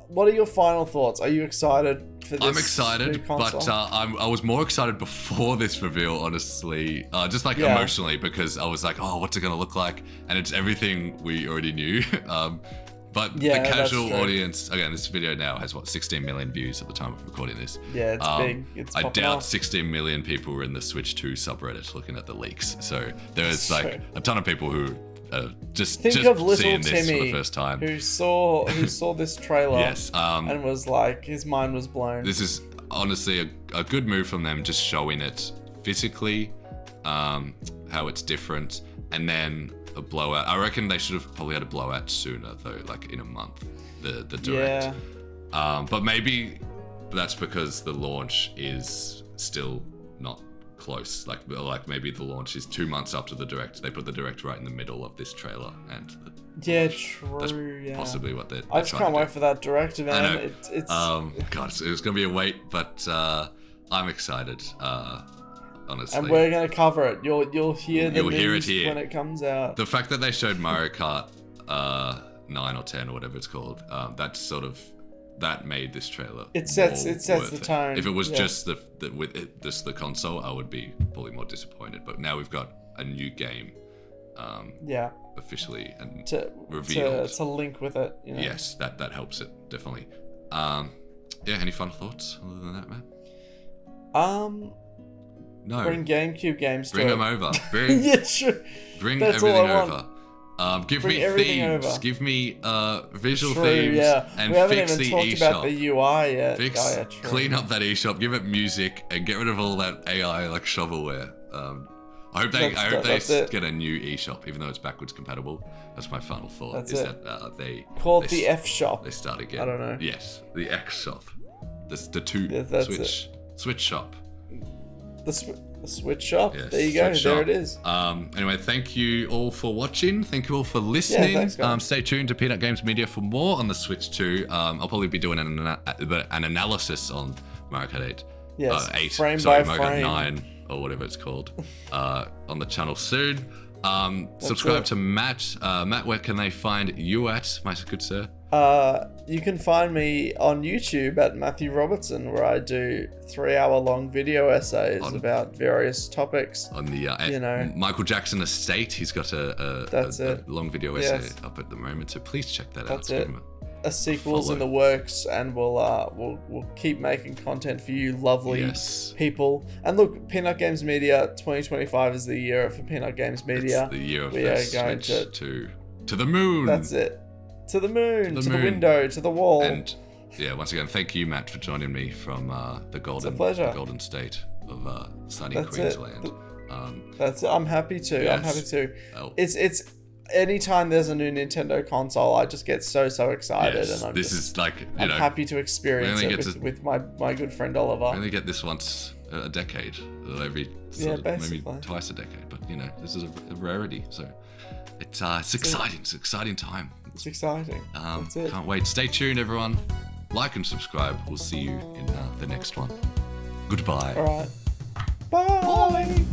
What are your final thoughts? Are you excited for this? I'm excited, but I was more excited before this reveal, honestly. Just like emotionally, because I was like, oh, what's it gonna look like? And it's everything we already knew. But the casual audience, again, this video now has 16 million views at the time of recording this. Yeah, it's big. It's I popular. doubt 16 million people were in the Switch 2 subreddit looking at the leaks. So there's like a ton of people who just think of little seeing this Timmy for the first time, who saw this trailer, and was like, his mind was blown. This is honestly a good move from them, just showing it physically, how it's different, and then a blowout. I reckon they should have probably had a blowout sooner though, like in a month, the direct. But maybe that's because the launch is still not close. Like maybe the launch is 2 months after the direct. They put the direct right in the middle of this trailer, and true. That's possibly what they're I just can't wait for that direct, man. I know. It's God, it's gonna be a wait, but I'm excited. Honestly. And we're gonna cover it. You'll hear the news here when it comes out. The fact that they showed Mariokart 9 or 10 or whatever it's called, that's sort of that made this trailer. It sets worth the tone. If it was just the console, I would be probably more disappointed. But now we've got a new game, officially and revealed to link with it. You know? Yes, that helps it definitely. Any final thoughts other than that, man? No. Bring GameCube games. Bring to them it. over. Bring yeah, sure. Bring That's everything all I over. Give Bring me everything themes. over. Give me visual True, themes. yeah. And We haven't fix even the talked eShop. about the UI yet. True. Clean up that eShop. Give it music and get rid of all that AI like shovelware. I hope they get a new eShop, even though it's backwards compatible. That's my final thought. That they call it the F Shop. They start again. I don't know. Yes, the X Shop. The two Switch Shop. The Switch Shop. Yes, there you go. Switch There Shop. it is. Anyway, thank you all for watching. Thank you all for listening. Yeah, thanks, guys. Stay tuned to Peanut Games Media for more on the Switch 2. I'll probably be doing an analysis on Mariokart 8. Yes, 8. frame Sorry, by Mariokart frame. 9 or whatever it's called on the channel soon. Subscribe to Matt. Matt, where can they find you at, my good sir? You can find me on YouTube at Matthew Robertson, where I do 3-hour-long video essays about various topics. On the Michael Jackson estate, he's got a long video essay up at the moment, so please check that out. That's it. A sequel's in the works, and we'll keep making content for you lovely people. And look, Peanut Games Media 2025 is the year for Peanut Games Media. It's the year of we the are going Switch to the moon. That's it. To the moon, to the window, to the wall. And once again, thank you, Matt, for joining me from the Golden State of sunny Queensland. That's it. I'm happy to. Yes. I'm happy to. Oh. It's anytime there's a new Nintendo console, I just get so excited, and I'm happy to experience it with my good friend Oliver. We only get this once a decade, maybe twice a decade. But this is a rarity, so it's exciting. It's an exciting time. It's exciting. That's it. Can't wait. Stay tuned, everyone. Like and subscribe. We'll see you in the next one. Goodbye. All right. Bye.